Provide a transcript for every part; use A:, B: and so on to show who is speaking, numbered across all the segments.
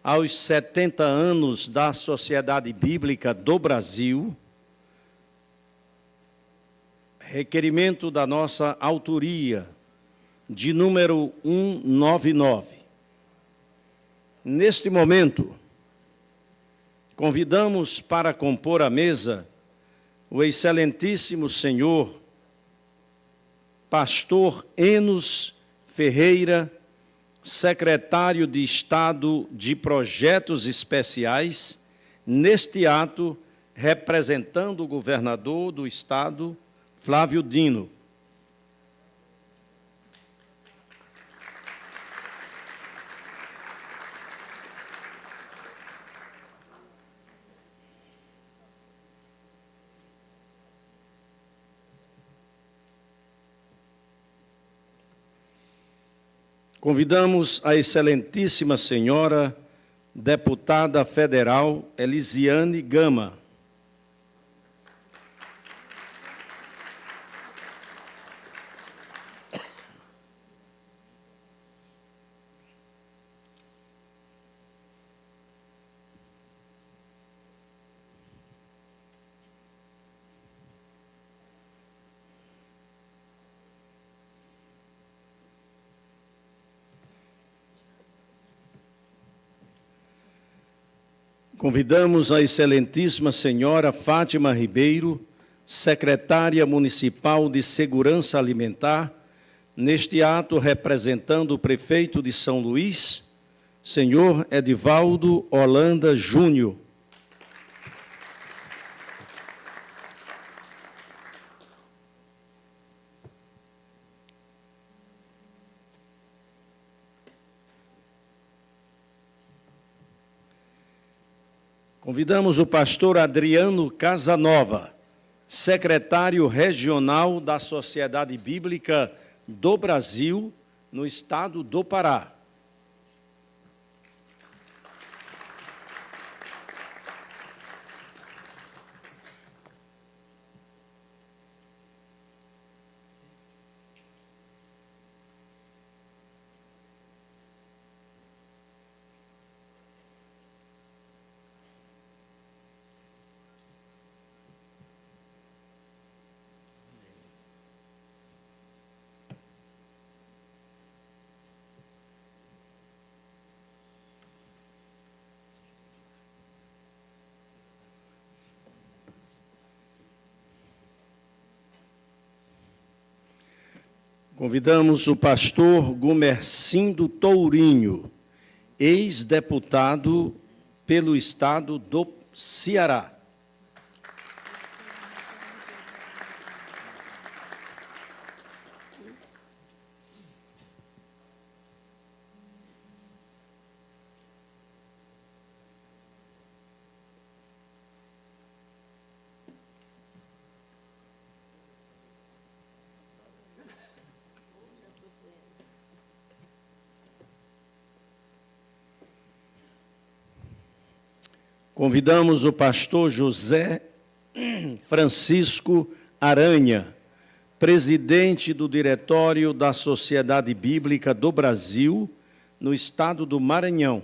A: aos 70 anos da Sociedade Bíblica do Brasil, requerimento da nossa autoria, de número 199. Neste momento, convidamos para compor a mesa o excelentíssimo senhor Pastor Enos Ferreira, secretário de Estado de Projetos Especiais, neste ato, representando o governador do Estado, Flávio Dino. Convidamos a excelentíssima senhora deputada federal Elisiane Gama. Convidamos a excelentíssima senhora Fátima Ribeiro, secretária municipal de Segurança Alimentar, neste ato representando o prefeito de São Luís, senhor Edivaldo Holanda Júnior. Convidamos o pastor Adriano Casanova, secretário regional da Sociedade Bíblica do Brasil, no estado do Pará. Convidamos o pastor Gumercindo Tourinho, ex-deputado pelo estado do Ceará. Convidamos o pastor José Francisco Aranha, presidente do Diretório da Sociedade Bíblica do Brasil, no estado do Maranhão.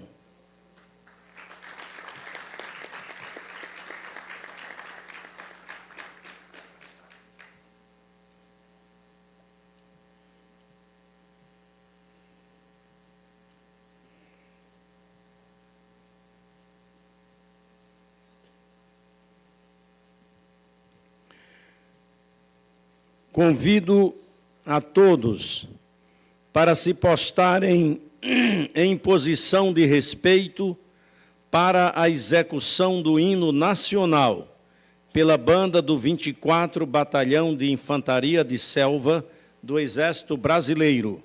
A: Convido a todos para se postarem em posição de respeito para a execução do hino nacional pela banda do 24º Batalhão de Infantaria de Selva do Exército Brasileiro.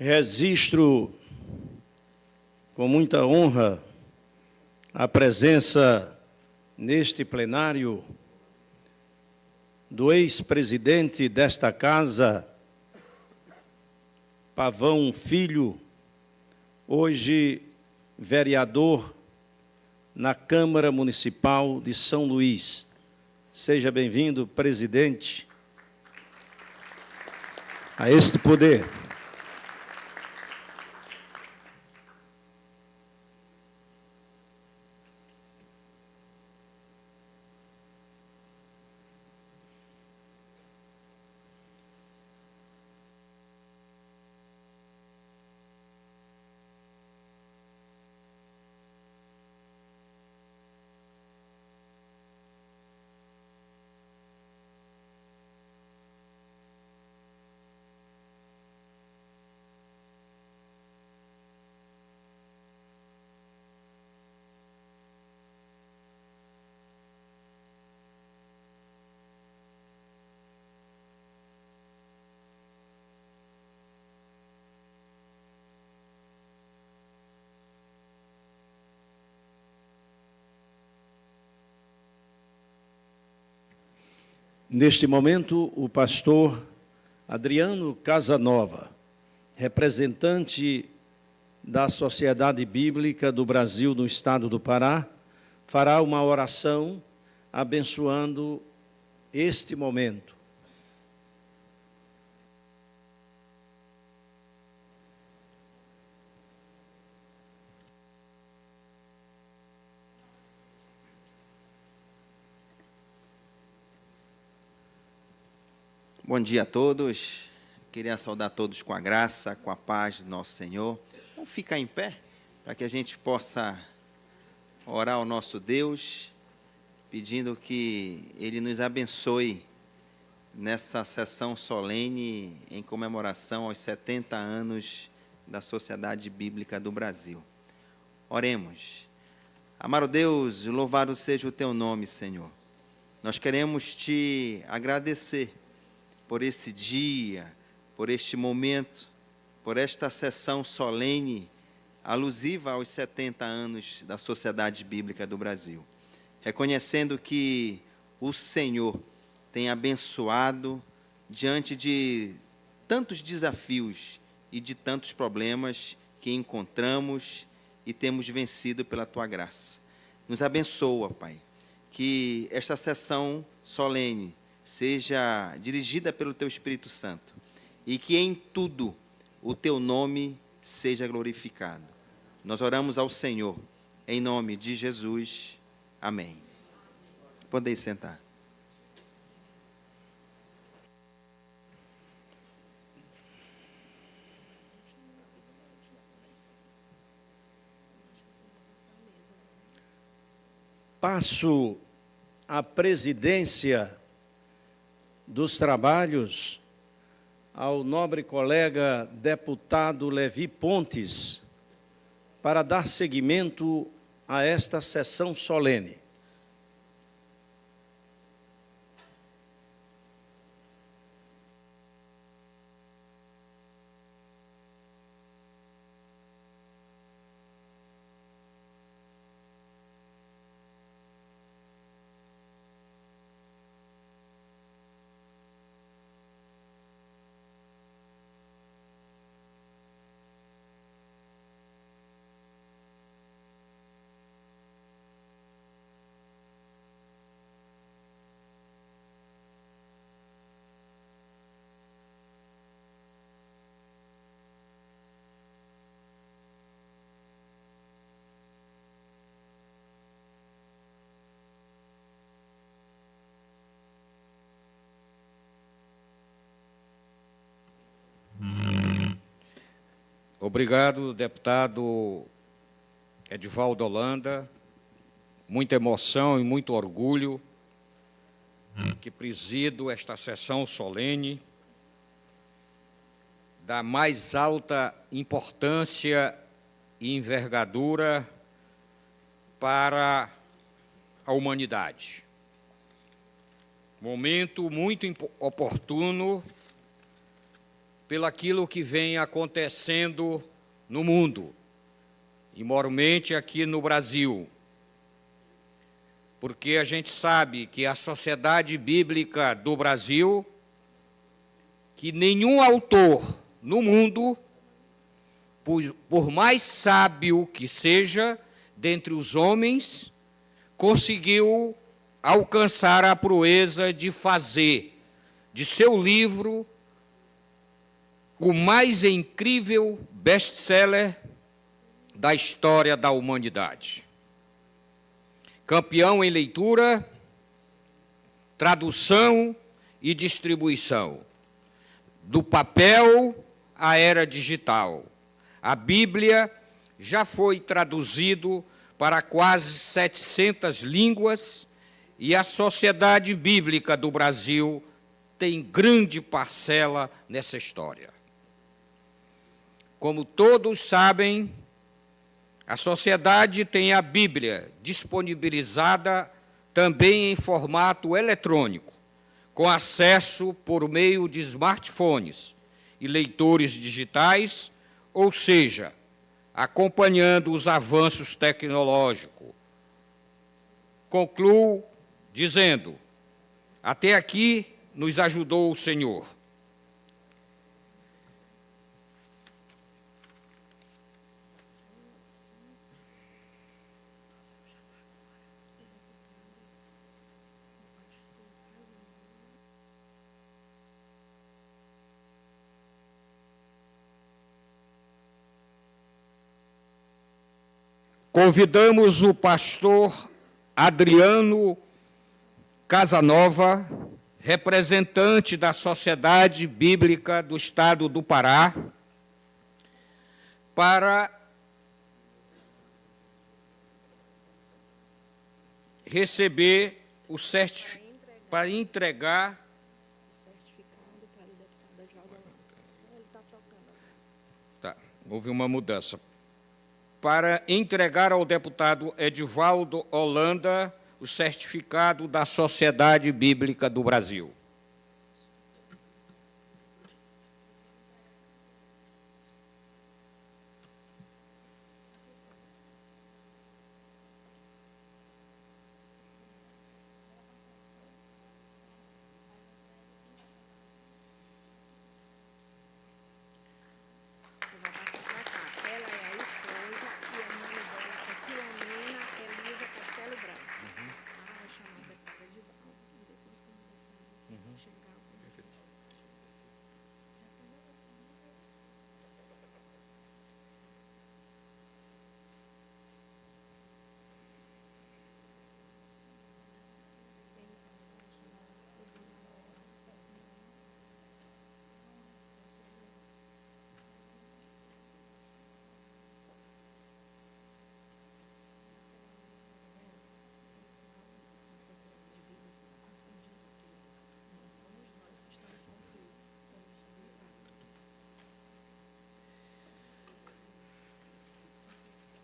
A: Registro com muita honra a presença neste plenário do ex-presidente desta casa, Pavão Filho, hoje vereador na Câmara Municipal de São Luís. Seja bem-vindo, presidente, a este poder. Neste momento, o pastor Adriano Casanova, representante da Sociedade Bíblica do Brasil no estado do Pará, fará uma oração abençoando este momento.
B: Bom dia a todos. Queria saudar todos com a graça, com a paz do nosso Senhor. Vamos ficar em pé para que a gente possa orar ao nosso Deus, pedindo que Ele nos abençoe nessa sessão solene em comemoração aos 70 anos da Sociedade Bíblica do Brasil. Oremos. Amado Deus, louvado seja o Teu nome, Senhor. Nós queremos Te agradecer por esse dia, por este momento, por esta sessão solene, alusiva aos 70 anos da Sociedade Bíblica do Brasil. Reconhecendo que o Senhor tem abençoado diante de tantos desafios e de tantos problemas que encontramos e temos vencido pela Tua graça. Nos abençoa, Pai, que esta sessão solene seja dirigida pelo Teu Espírito Santo e que em tudo o Teu nome seja glorificado. Nós oramos ao Senhor, em nome de Jesus. Amém. Podeis sentar.
A: Passo a presidência dos trabalhos ao nobre colega deputado Levi Pontes para dar seguimento a esta sessão solene.
C: Obrigado, deputado Edivaldo Holanda. Muita emoção e muito orgulho que presido esta sessão solene da mais alta importância e envergadura para a humanidade. Momento muito oportuno pelaquilo que vem acontecendo no mundo, e moralmente aqui no Brasil, porque a gente sabe que a Sociedade Bíblica do Brasil, que nenhum autor no mundo, por mais sábio que seja, dentre os homens, conseguiu alcançar a proeza de fazer de seu livro o mais incrível best-seller da história da humanidade. Campeão em leitura, tradução e distribuição, do papel à era digital. A Bíblia já foi traduzido para quase 700 línguas e a Sociedade Bíblica do Brasil tem grande parcela nessa história. Como todos sabem, a sociedade tem a Bíblia disponibilizada também em formato eletrônico, com acesso por meio de smartphones e leitores digitais, ou seja, acompanhando os avanços tecnológicos. Concluo dizendo: até aqui nos ajudou o Senhor. Convidamos o pastor Adriano Casanova, representante da Sociedade Bíblica do Estado do Pará, para receber o para entregar houve uma mudança. Para entregar ao deputado Edivaldo Holanda o certificado da Sociedade Bíblica do Brasil.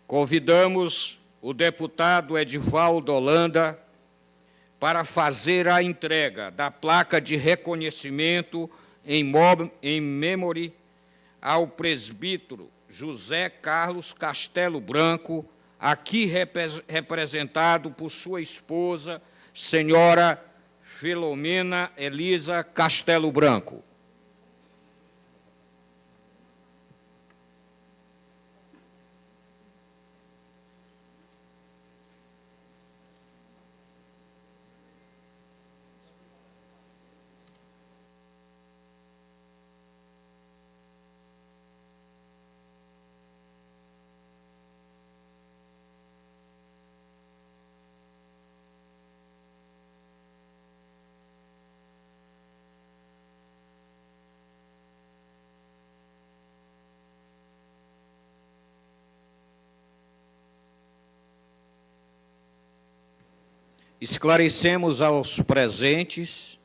C: Convidamos o deputado Edivaldo Holanda para fazer a entrega da placa de reconhecimento em memory ao presbítero José Carlos Castelo Branco, aqui representado por sua esposa, senhora Filomena Elisa Castelo Branco. Esclarecemos aos presentes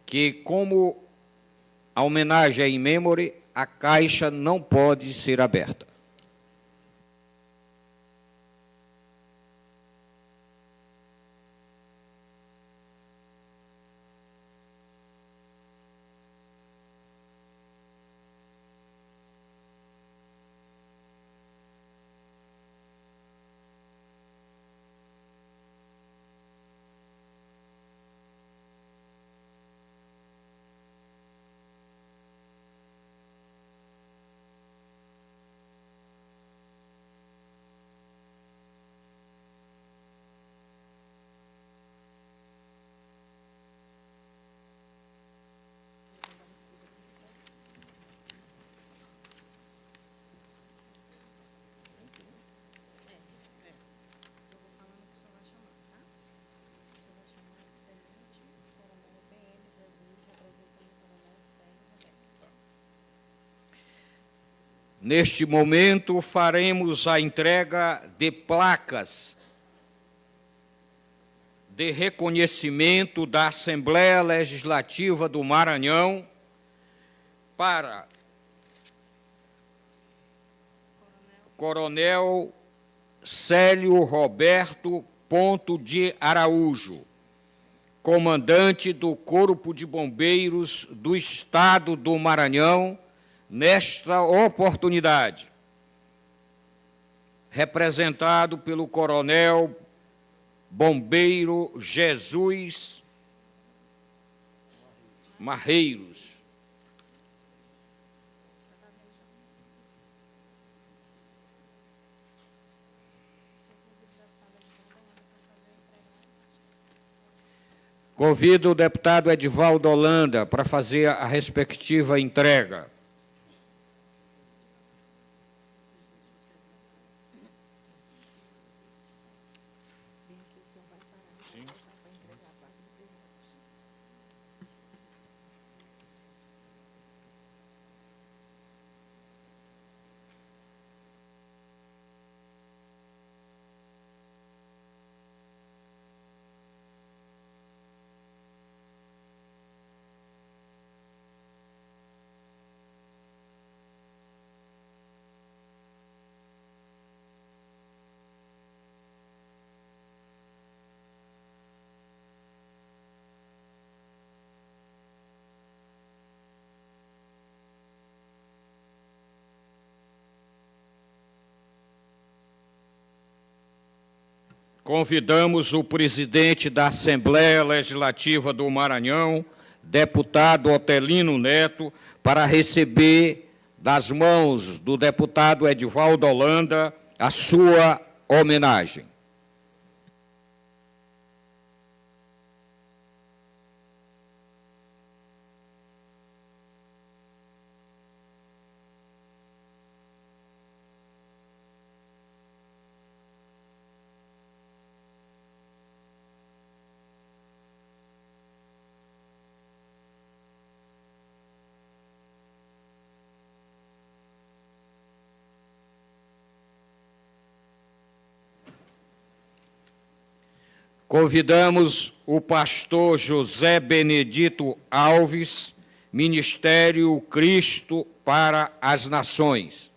C: que, como a homenagem é em memory, a caixa não pode ser aberta. Neste momento, faremos a entrega de placas de reconhecimento da Assembleia Legislativa do Maranhão para Coronel Célio Roberto Ponto de Araújo, comandante do Corpo de Bombeiros do Estado do Maranhão, nesta oportunidade, representado pelo Coronel Bombeiro Jesus Marreiros. Convido o deputado Edivaldo Holanda para fazer a respectiva entrega. Convidamos o presidente da Assembleia Legislativa do Maranhão, deputado Otelino Neto, para receber das mãos do deputado Edivaldo Holanda a sua homenagem. Convidamos o pastor José Benedito Alves, Ministério Cristo para as Nações.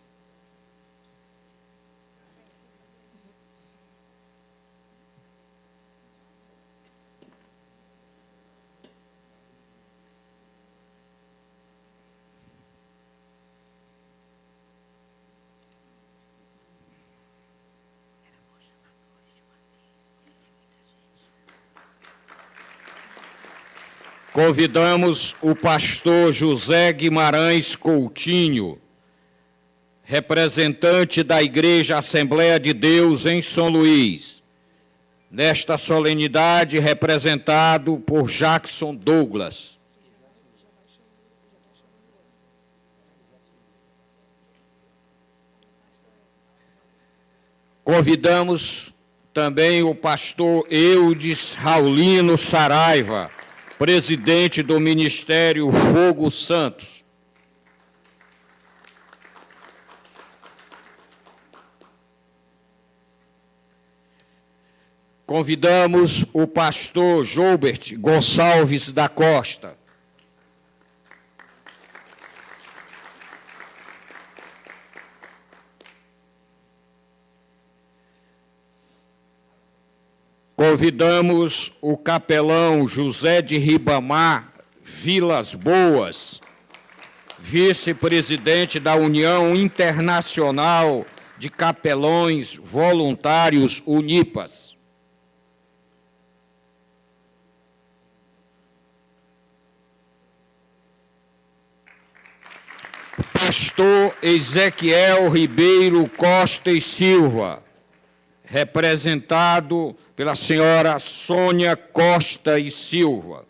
C: Convidamos o pastor José Guimarães Coutinho, representante da Igreja Assembleia de Deus em São Luís, nesta solenidade representado por Jackson Douglas. Convidamos também o pastor Eudes Raulino Saraiva, presidente do Ministério Fogo Santos. Convidamos o pastor Joubert Gonçalves da Costa. Convidamos o capelão José de Ribamar Vilas Boas, vice-presidente da União Internacional de Capelões Voluntários UNIPAS. Pastor Ezequiel Ribeiro Costa e Silva, representado pela senhora Sônia Costa e Silva.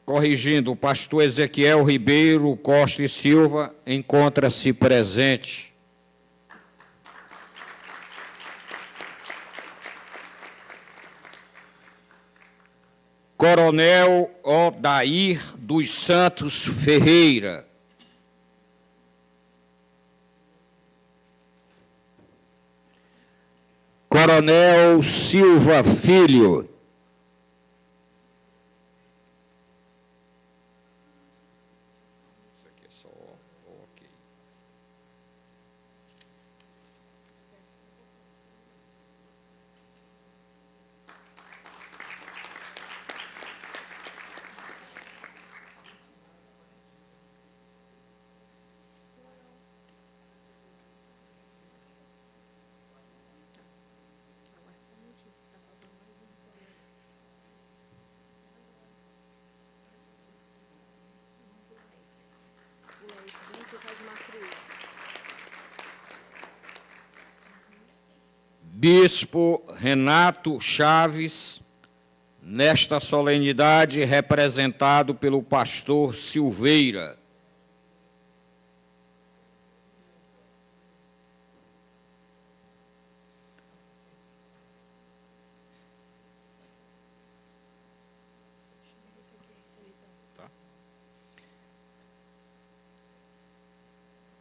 C: Corrigindo, o pastor Ezequiel Ribeiro Costa e Silva encontra-se presente. Coronel Odair dos Santos Ferreira. Coronel Silva Filho. Bispo Renato Chaves, nesta solenidade representado pelo pastor Silveira.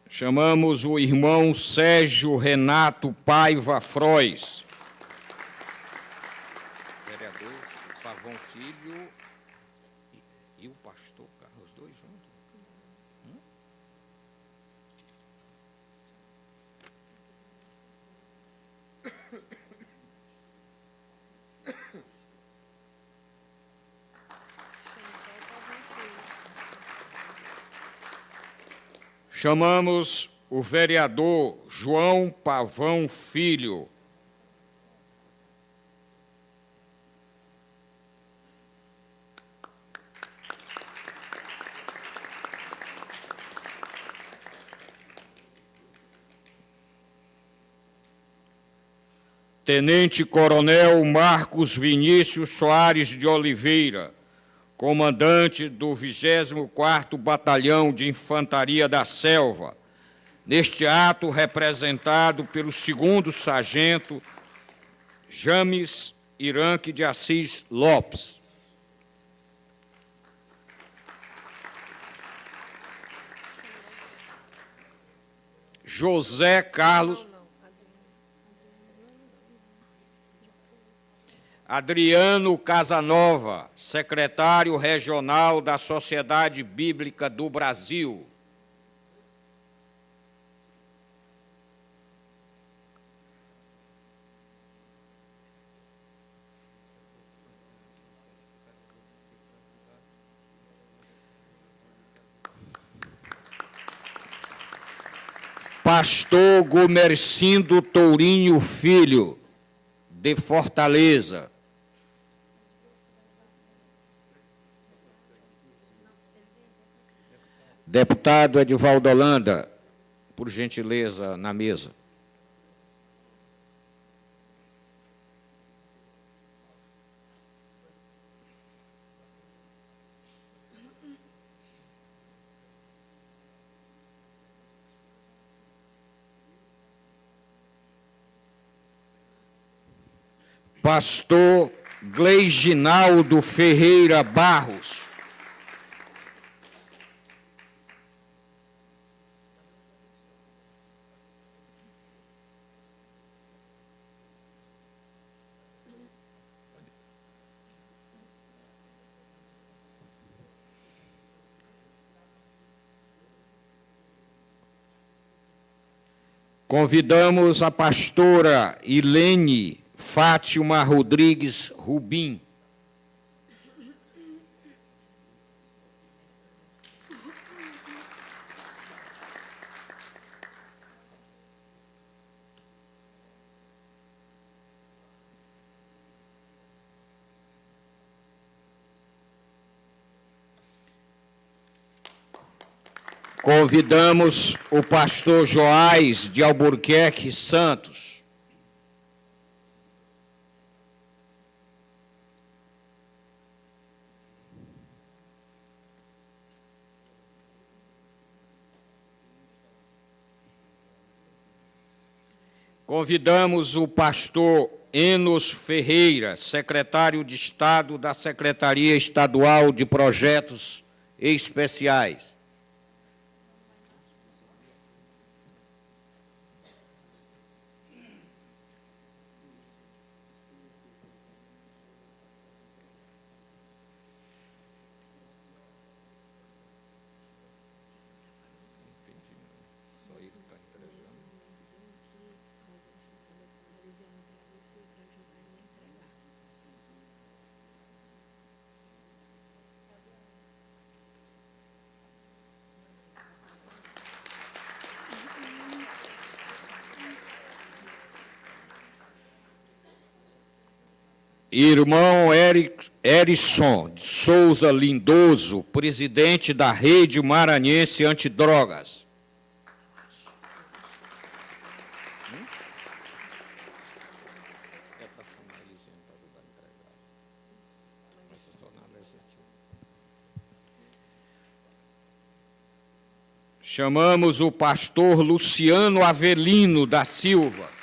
C: Chamamos o irmão Sérgio Renato Paiva Frois. Vereador Pavão Filho e o pastor Carlos, dois juntos. Chamamos o vereador João Pavão Filho. Tenente Coronel Marcos Vinícius Soares de Oliveira, comandante do 24º Batalhão de Infantaria da Selva, neste ato representado pelo 2º Sargento James Iranque de Assis Lopes. José Carlos Adriano Casanova, secretário regional da Sociedade Bíblica do Brasil. Pastor Gomercindo Tourinho Filho, de Fortaleza. Deputado Edivaldo Holanda, por gentileza, na mesa. Pastor Gleiginaldo Ferreira Barros. Convidamos a pastora Ilene Fátima Rodrigues Rubim. Convidamos o pastor Joás de Albuquerque Santos. Convidamos o pastor Enos Ferreira, secretário de Estado da Secretaria Estadual de Projetos Especiais. Irmão Erison de Souza Lindoso, presidente da Rede Maranhense Antidrogas. Chamamos o pastor Luciano Avelino da Silva.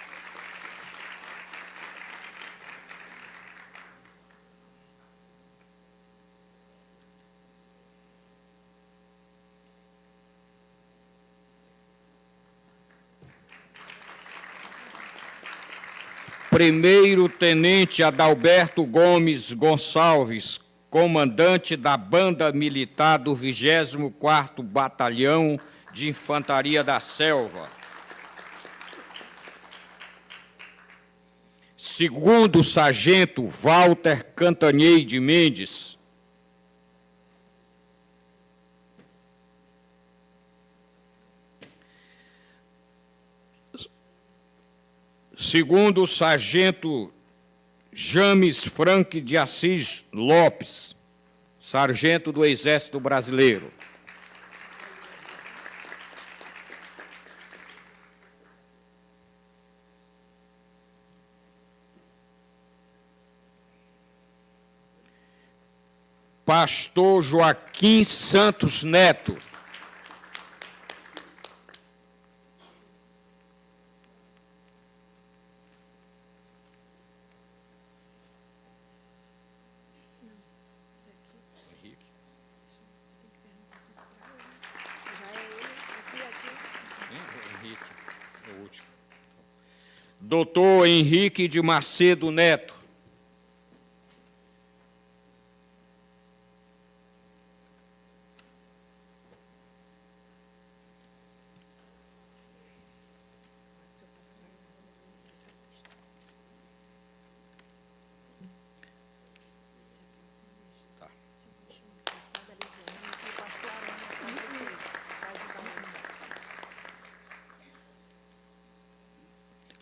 C: Primeiro-tenente Adalberto Gomes Gonçalves, comandante da Banda Militar do 24º Batalhão de Infantaria da Selva. Segundo Sargento Walter Cantanhede Mendes. Segundo o Sargento James Frank de Assis Lopes, sargento do Exército Brasileiro. Pastor Joaquim Santos Neto. Doutor Henrique de Macedo Neto.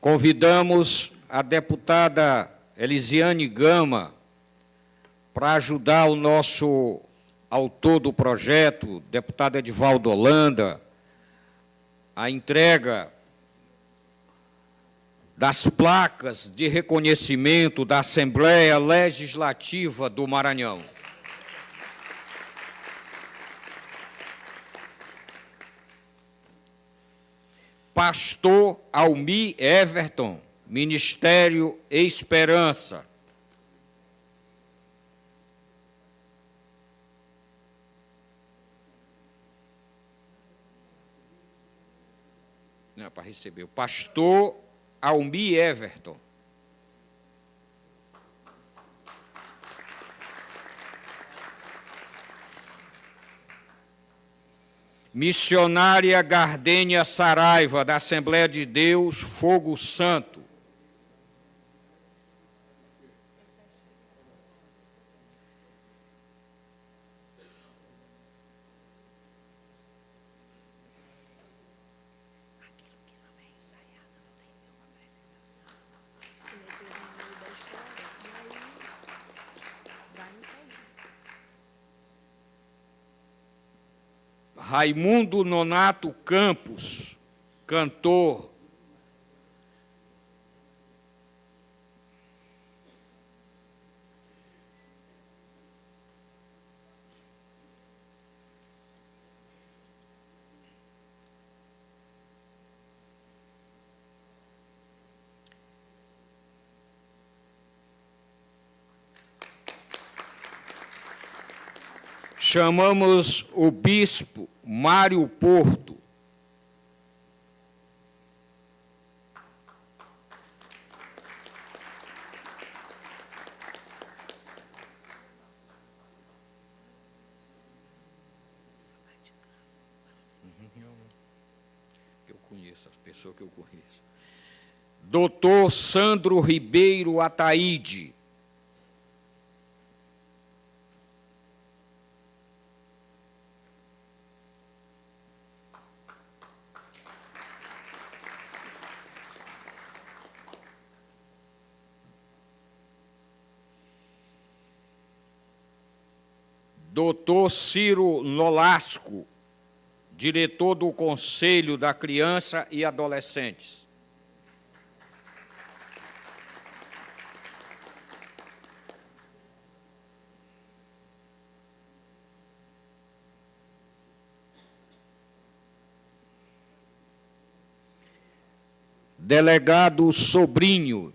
C: Convidamos a deputada Elisiane Gama para ajudar o nosso autor do projeto, deputado Edivaldo Holanda, a entrega das placas de reconhecimento da Assembleia Legislativa do Maranhão. Pastor Almi Everton, Ministério Esperança. Não, para receber. O pastor Almi Everton. Missionária Gardênia Saraiva, da Assembleia de Deus, Fogo Santo. Raimundo Nonato Campos, cantor. chamamos o bispo Mário Porto. Eu conheço as pessoas que eu conheço. Doutor Sandro Ribeiro Ataíde. Doutor Ciro Nolasco, diretor do Conselho da Criança e Adolescentes. Delegado Sobrinho.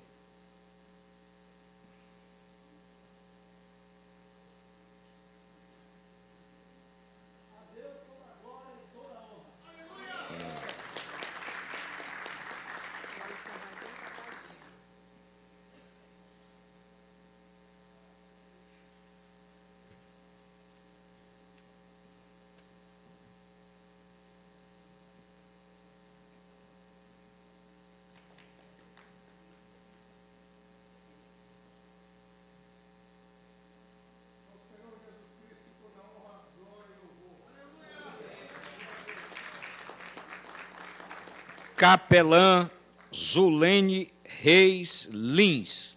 C: Capelã Zulene Reis Lins.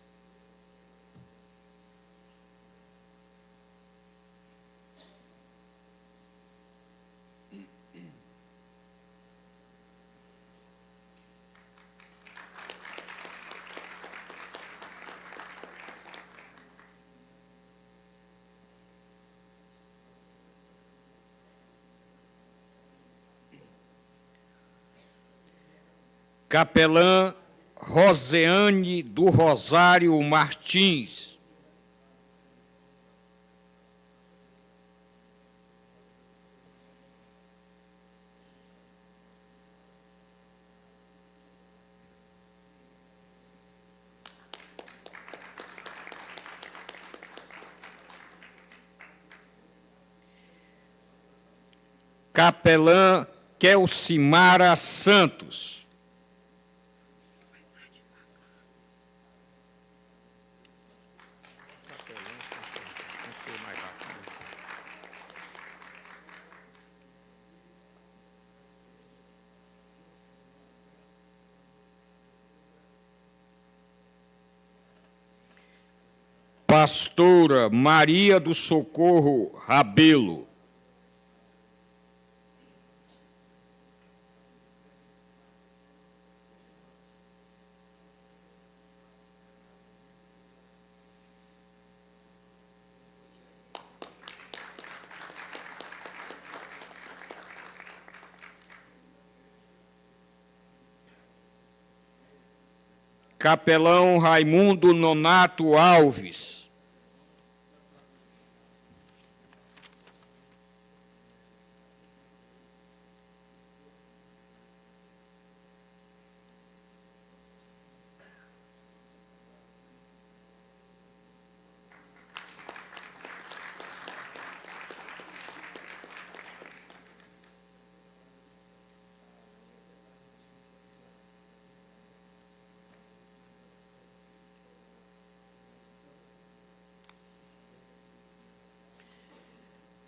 C: Capelã Roseane do Rosário Martins. Capelã Kelcimara Santos. Pastora Maria do Socorro Rabelo. Capelão Raimundo Nonato Alves.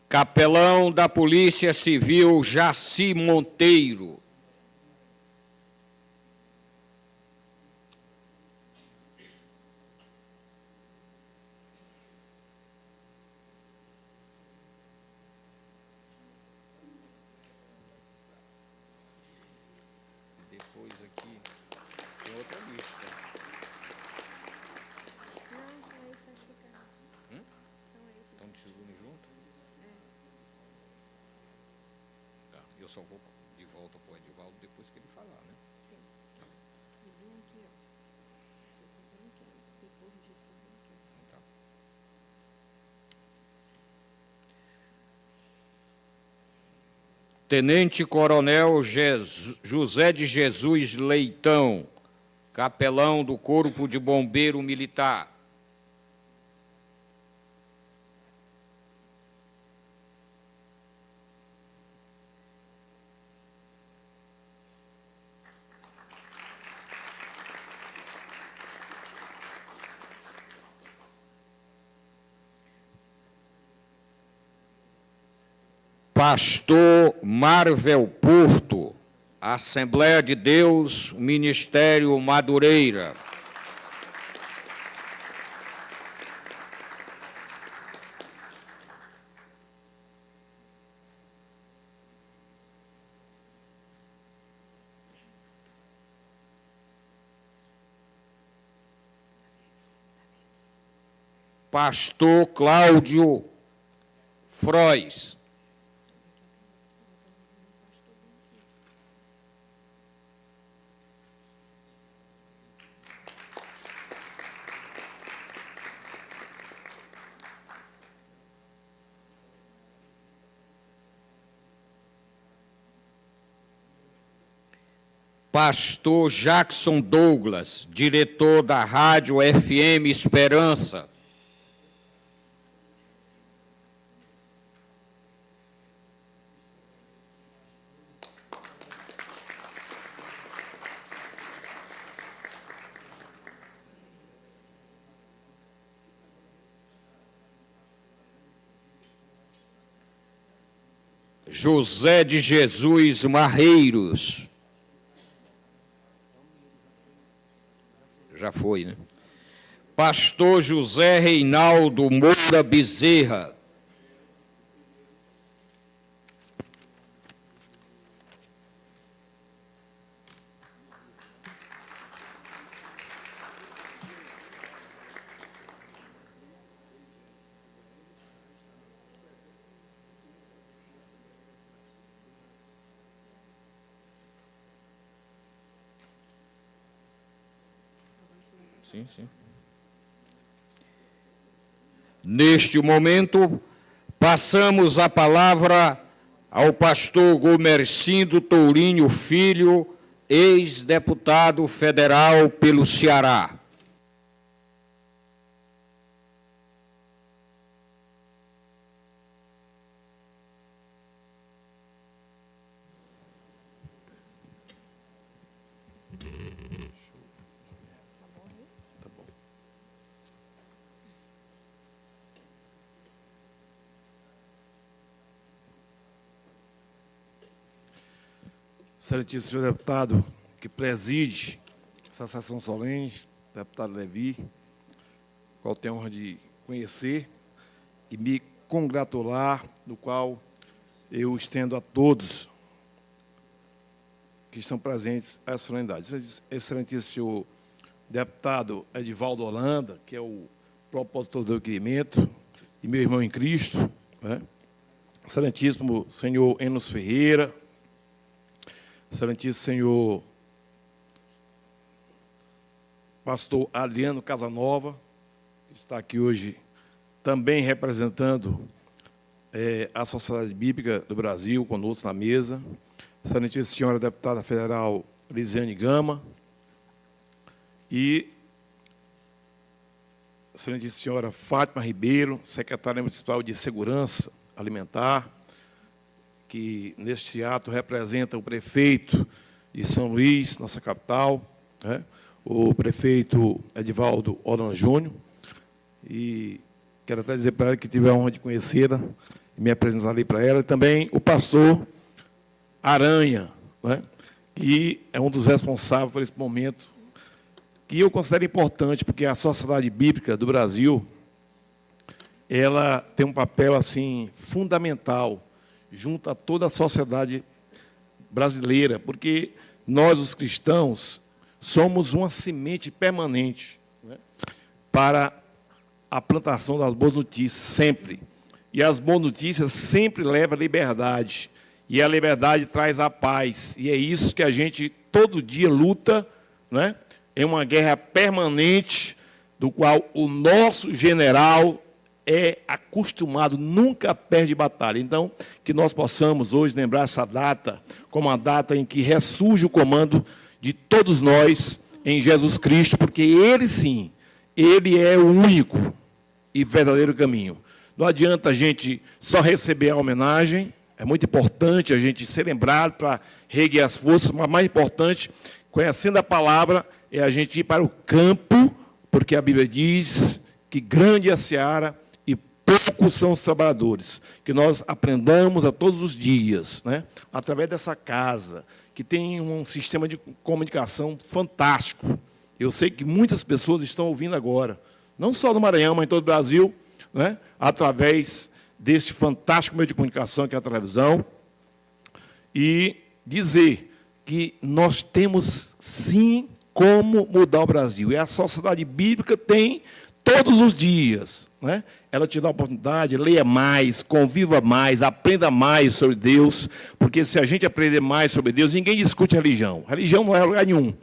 C: Capelão da Polícia Civil Jaci Monteiro. Depois aqui tem outra lista.
D: Não, são esses certificados. São esses.
C: Estão distribuindo junto? Tá, eu só vou de volta para o Edivaldo depois que ele falar, né?
D: Sim. E vem aqui, ó. Você tá bem aqui, ó. Depois disso, tá bem aqui, ó.
C: Tá. Tenente-Coronel José de Jesus Leitão, capelão do Corpo de Bombeiro Militar. Pastor Marvel Porto, Assembleia de Deus, Ministério Madureira. Pastor Cláudio Frois. Pastor Jackson Douglas, diretor da Rádio FM Esperança. José de Jesus Marreiros. Já foi, né? Pastor José Reinaldo Moura Bezerra. Sim, sim. Neste momento, passamos a palavra ao pastor Gomercindo Tourinho Filho, ex-deputado federal pelo Ceará.
E: Excelentíssimo senhor deputado que preside essa sessão solene, deputado Levi, qual tenho a honra de conhecer e me congratular, do qual eu estendo a todos que estão presentes a essa solenidade. Excelentíssimo senhor deputado Edivaldo Holanda, que é o propositor do requerimento, e meu irmão em Cristo, né? Excelentíssimo senhor Enos Ferreira, excelentíssimo senhor pastor Adriano Casanova, que está aqui hoje também representando a Sociedade Bíblica do Brasil, conosco na mesa, excelentíssima senhora deputada federal Lisiane Gama e excelentíssima senhora Fátima Ribeiro, secretária municipal de Segurança Alimentar, que neste ato representa o prefeito de São Luís, nossa capital, né? O prefeito Edivaldo Holanda Júnior, e quero até dizer para ela que tive a honra de conhecê-la e me apresentar ali para ela, e também o pastor Aranha, né? Que é um dos responsáveis por esse momento, que eu considero importante, porque a Sociedade Bíblica do Brasil, ela tem um papel assim fundamental junto a toda a sociedade brasileira, porque nós, os cristãos, somos uma semente permanente, né, para a plantação das boas notícias, sempre. E as boas notícias sempre levam a liberdade, e a liberdade traz a paz, e é isso que a gente todo dia luta, né, em uma guerra permanente, do qual o nosso general é acostumado, nunca perde batalha. Então, que nós possamos hoje lembrar essa data como uma data em que ressurge o comando de todos nós em Jesus Cristo, porque Ele sim, Ele é o único e verdadeiro caminho. Não adianta a gente só receber a homenagem, é muito importante a gente ser lembrado para reerguer as forças, mas mais importante, conhecendo a palavra, é a gente ir para o campo, porque a Bíblia diz que grande é a seara e poucos são os trabalhadores. Que nós aprendamos a todos os dias, né, através dessa casa, que tem um sistema de comunicação fantástico. Eu sei que muitas pessoas estão ouvindo agora, não só no Maranhão, mas em todo o Brasil, né, através desse fantástico meio de comunicação que é a televisão, e dizer que nós temos, sim, como mudar o Brasil. E a sociedade bíblica tem todos os dias, né? Ela te dá a oportunidade, leia mais, conviva mais, aprenda mais sobre Deus, porque se a gente aprender mais sobre Deus, ninguém discute religião. Religião não é lugar nenhum,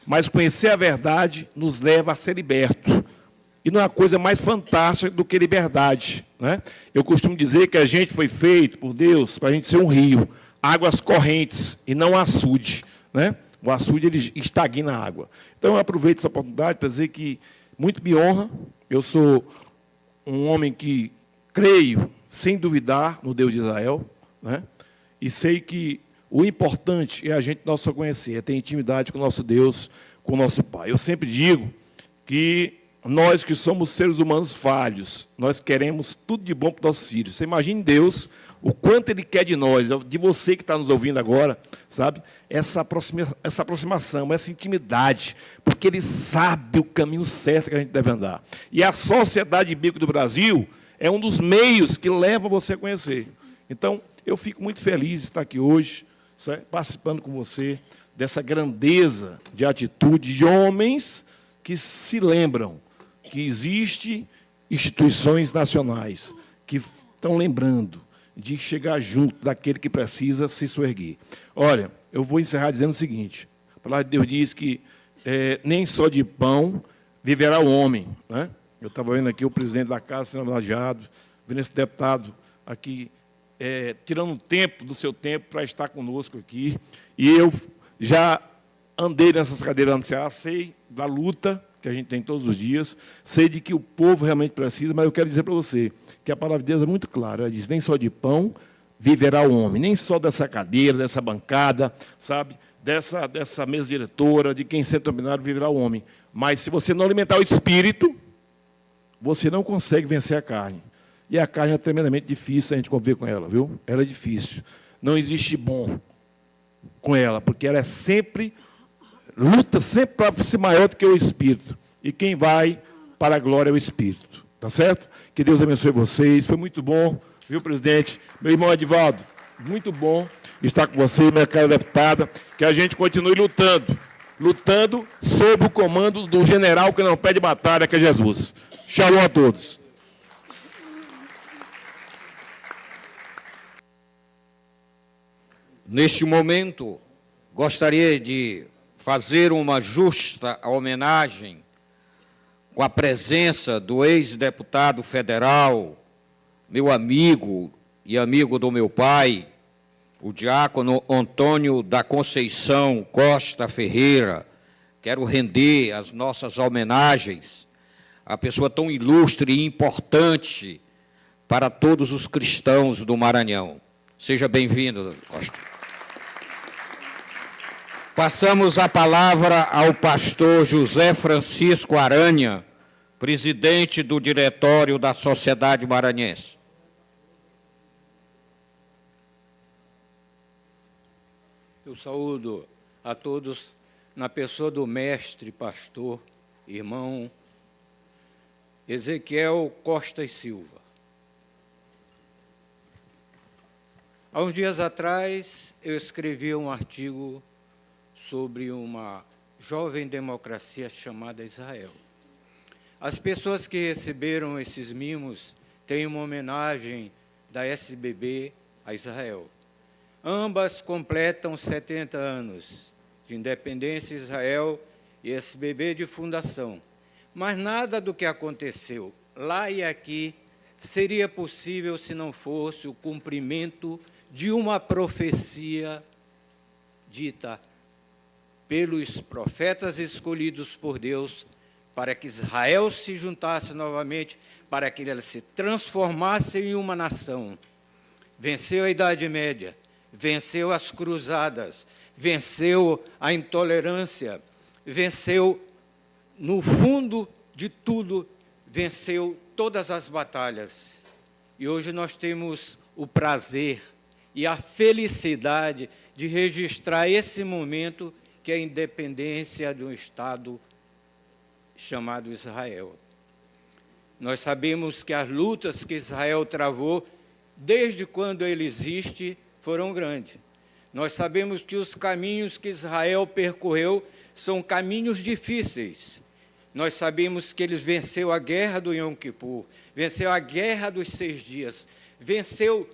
E: mas conhecer a verdade nos leva a ser liberto. E não há coisa mais fantástica do que liberdade, né? Eu costumo dizer que a gente foi feito por Deus para a gente ser um rio, águas correntes e não açude, né? O açude ele estagna a água. Então, eu aproveito essa oportunidade para dizer que muito me honra. Eu sou um homem que creio, sem duvidar, no Deus de Israel, né? E sei que o importante é a gente não só conhecer, é ter intimidade com o nosso Deus, com o nosso Pai. Eu sempre digo que nós que somos seres humanos falhos, nós queremos tudo de bom para os nossos filhos. Você imagine Deus, o quanto Ele quer de nós, de você que está nos ouvindo agora, sabe? Essa aproximação, essa intimidade, porque Ele sabe o caminho certo que a gente deve andar. E a Sociedade Bíblica do Brasil é um dos meios que leva você a conhecer. Então, eu fico muito feliz de estar aqui hoje, participando com você dessa grandeza de atitude de homens que se lembram que existem instituições nacionais que estão lembrando de chegar junto daquele que precisa se soerguer. Olha, eu vou encerrar dizendo o seguinte, a palavra de Deus diz que nem só de pão viverá o homem, né? Eu estava vendo aqui o presidente da casa sendo homenageado, vendo esse deputado aqui, tirando um tempo do seu tempo para estar conosco aqui, e eu já andei nessas cadeiras anciãs, sei da luta que a gente tem todos os dias, sei de que o povo realmente precisa, mas eu quero dizer para você que a palavra de Deus é muito clara, ela diz, nem só de pão viverá o homem, nem só dessa cadeira, dessa bancada, sabe, dessa mesa diretora, de quem senta dominado viverá o homem, mas se você não alimentar o espírito, você não consegue vencer a carne, e a carne é tremendamente difícil a gente conviver com ela, viu? Ela é difícil, não existe bom com ela, porque ela é sempre luta sempre para ser maior do que o Espírito. E quem vai para a glória é o Espírito. Tá certo? Que Deus abençoe vocês. Foi muito bom, viu, presidente? Meu irmão Edivaldo, muito bom estar com você, minha cara deputada. Que a gente continue lutando sob o comando do general que não pede batalha, que é Jesus. Shalom a todos.
C: Neste momento, gostaria de fazer uma justa homenagem com a presença do ex-deputado federal, meu amigo e amigo do meu pai, o diácono Antônio da Conceição Costa Ferreira. Quero render as nossas homenagens à pessoa tão ilustre e importante para todos os cristãos do Maranhão. Seja bem-vindo, Costa. Passamos a palavra ao pastor José Francisco Aranha, presidente do Diretório da Sociedade Maranhense.
F: Eu saúdo a todos na pessoa do mestre, pastor, irmão Ezequiel Costa e Silva. Há uns dias atrás, eu escrevi um artigo sobre uma jovem democracia chamada Israel. As pessoas que receberam esses mimos têm uma homenagem da SBB a Israel. Ambas completam 70 anos de independência Israel e SBB de fundação. Mas nada do que aconteceu lá e aqui seria possível se não fosse o cumprimento de uma profecia dita pelos profetas escolhidos por Deus para que Israel se juntasse novamente, para que ele se transformasse em uma nação. Venceu a Idade Média, venceu as cruzadas, venceu a intolerância, venceu, no fundo de tudo, venceu todas as batalhas. E hoje nós temos o prazer e a felicidade de registrar esse momento que é a independência de um Estado chamado Israel. Nós sabemos que as lutas que Israel travou, desde quando ele existe, foram grandes. Nós sabemos que os caminhos que Israel percorreu são caminhos difíceis. Nós sabemos que ele venceu a guerra do Yom Kippur, venceu a guerra dos 6 dias, venceu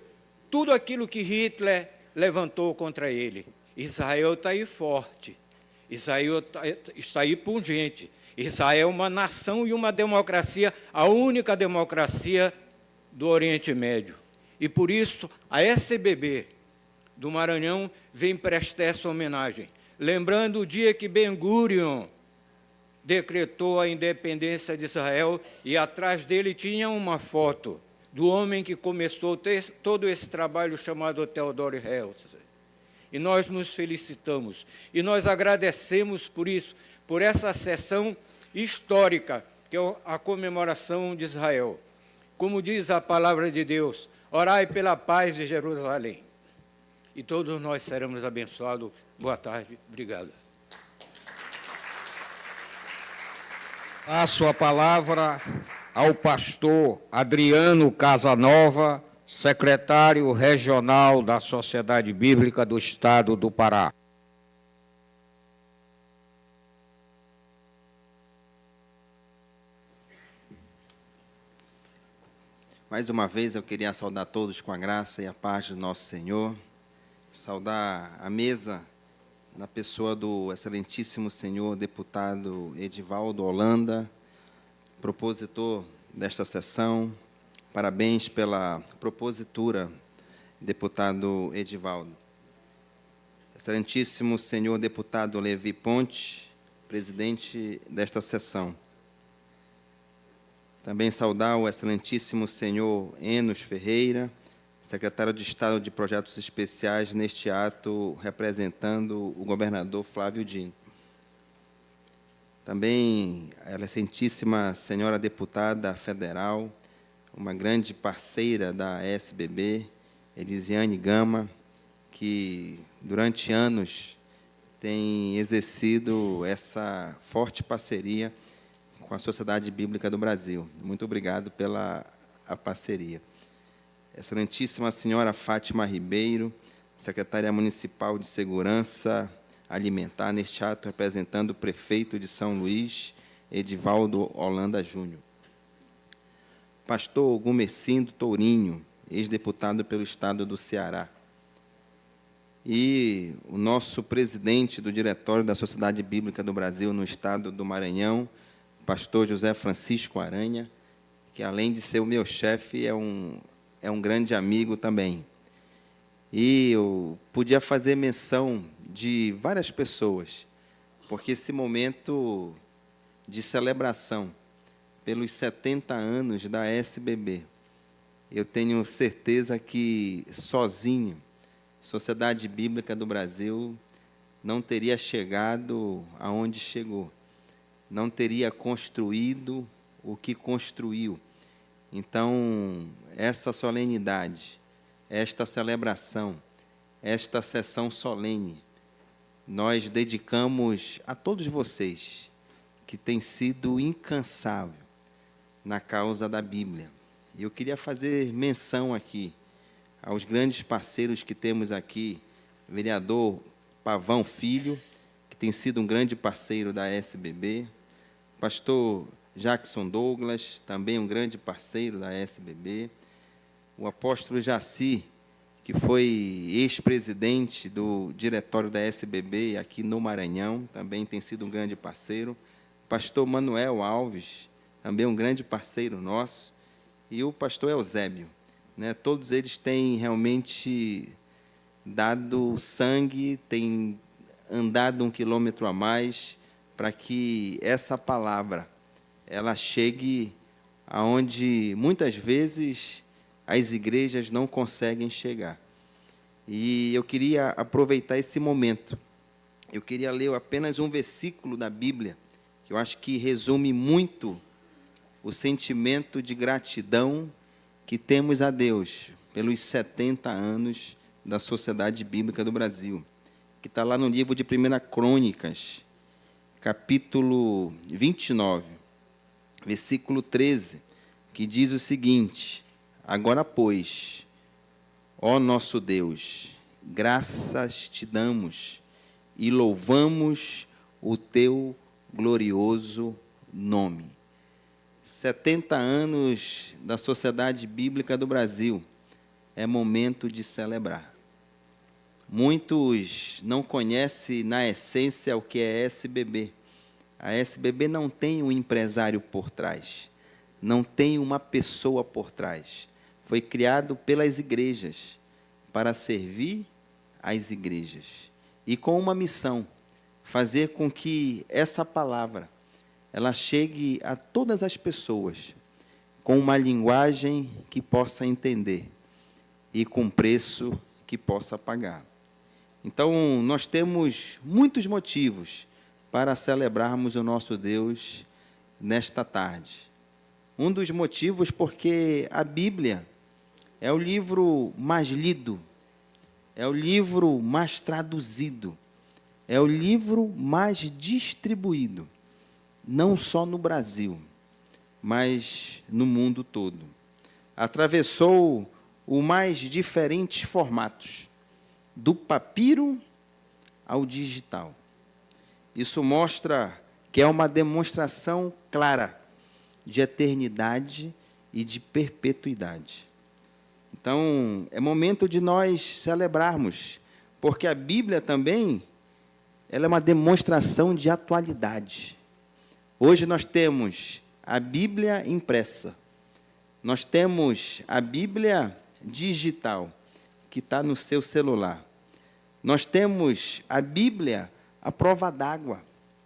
F: tudo aquilo que Hitler levantou contra ele. Israel está aí forte, Israel está aí pungente. Israel é uma nação e uma democracia, a única democracia do Oriente Médio. E por isso a SBB do Maranhão vem prestar essa homenagem, lembrando o dia que Ben-Gurion decretou a independência de Israel e atrás dele tinha uma foto do homem que começou todo esse trabalho chamado Theodor Herzl. E nós nos felicitamos e nós agradecemos por isso, por essa sessão histórica, que é a comemoração de Israel. Como diz a palavra de Deus, orai pela paz de Jerusalém. E todos nós seremos abençoados. Boa tarde, obrigado.
C: Passo a palavra ao pastor Adriano Casanova, secretário regional da Sociedade Bíblica do Estado do Pará.
B: Mais uma vez eu queria saudar todos com a graça e a paz do nosso Senhor, saudar a mesa na pessoa do excelentíssimo senhor deputado Edivaldo Holanda, propositor desta sessão. Parabéns pela propositura, deputado Edivaldo. Excelentíssimo senhor deputado Levi Ponte, presidente desta sessão. Também saudar o excelentíssimo senhor Enos Ferreira, secretário de Estado de Projetos Especiais, neste ato representando o governador Flávio Dino. Também a excelentíssima senhora deputada federal, uma grande parceira da SBB, Elisiane Gama, que durante anos tem exercido essa forte parceria com a Sociedade Bíblica do Brasil. Muito obrigado pela parceria. Excelentíssima senhora Fátima Ribeiro, secretária municipal de Segurança Alimentar, neste ato representando o prefeito de São Luís, Edivaldo Holanda Júnior. Pastor Gumecindo Tourinho, ex-deputado pelo Estado do Ceará. E o nosso presidente do Diretório da Sociedade Bíblica do Brasil no Estado do Maranhão, pastor José Francisco Aranha, que, além de ser o meu chefe, é um grande amigo também. E eu podia fazer menção de várias pessoas, porque esse momento de celebração pelos 70 anos da SBB, eu tenho certeza que, sozinho, a Sociedade Bíblica do Brasil não teria chegado aonde chegou, não teria construído o que construiu. Então, essa solenidade, esta celebração, esta sessão solene, nós dedicamos a todos vocês que têm sido incansável na causa da Bíblia. E eu queria fazer menção aqui aos grandes parceiros que temos aqui, vereador Pavão Filho, que tem sido um grande parceiro da SBB, pastor Jackson Douglas, também um grande parceiro da SBB, o apóstolo Jaci, que foi ex-presidente do diretório da SBB aqui no Maranhão, também tem sido um grande parceiro, pastor Manuel Alves, também um grande parceiro nosso, e o pastor Eusébio, né? Todos eles têm realmente dado sangue, têm andado 1 quilômetro a mais para que essa palavra ela chegue aonde muitas vezes as igrejas não conseguem chegar. E eu queria aproveitar esse momento. Eu queria ler apenas um versículo da Bíblia, que eu acho que resume muito o sentimento de gratidão que temos a Deus pelos 70 anos da Sociedade Bíblica do Brasil, que está lá no livro de 1 Crônicas, capítulo 29, versículo 13, que diz o seguinte: agora, pois, ó nosso Deus, graças te damos e louvamos o teu glorioso nome. 70 anos da Sociedade Bíblica do Brasil, é momento de celebrar. Muitos não conhecem na essência o que é SBB. A SBB não tem um empresário por trás, não tem uma pessoa por trás. Foi criado pelas igrejas, para servir as igrejas. E com uma missão, fazer com que essa palavra ela chegue a todas as pessoas, com uma linguagem que possa entender e com preço que possa pagar. Então, nós temos muitos motivos para celebrarmos o nosso Deus nesta tarde. Um dos motivos porque a Bíblia é o livro mais lido, é o livro mais traduzido, é o livro mais distribuído, não só no Brasil, mas no mundo todo. Atravessou os mais diferentes formatos, do papiro ao digital. Isso mostra que é uma demonstração clara de eternidade e de perpetuidade. Então, é momento de nós celebrarmos, porque a Bíblia também ela é uma demonstração de atualidade. Hoje nós temos a Bíblia impressa, nós temos a Bíblia digital, que está no seu celular. Nós temos a Bíblia à prova d'água,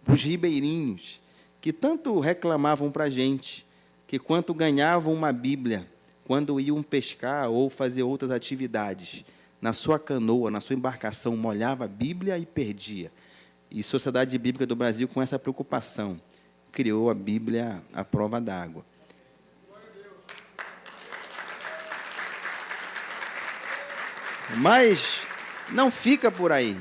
B: os ribeirinhos, que tanto reclamavam para a gente, que quanto ganhavam uma Bíblia, quando iam pescar ou fazer outras atividades, na sua canoa, na sua embarcação, molhava a Bíblia e perdia. E a Sociedade Bíblica do Brasil, com essa preocupação, criou a Bíblia à prova d'água. Mas não fica por aí.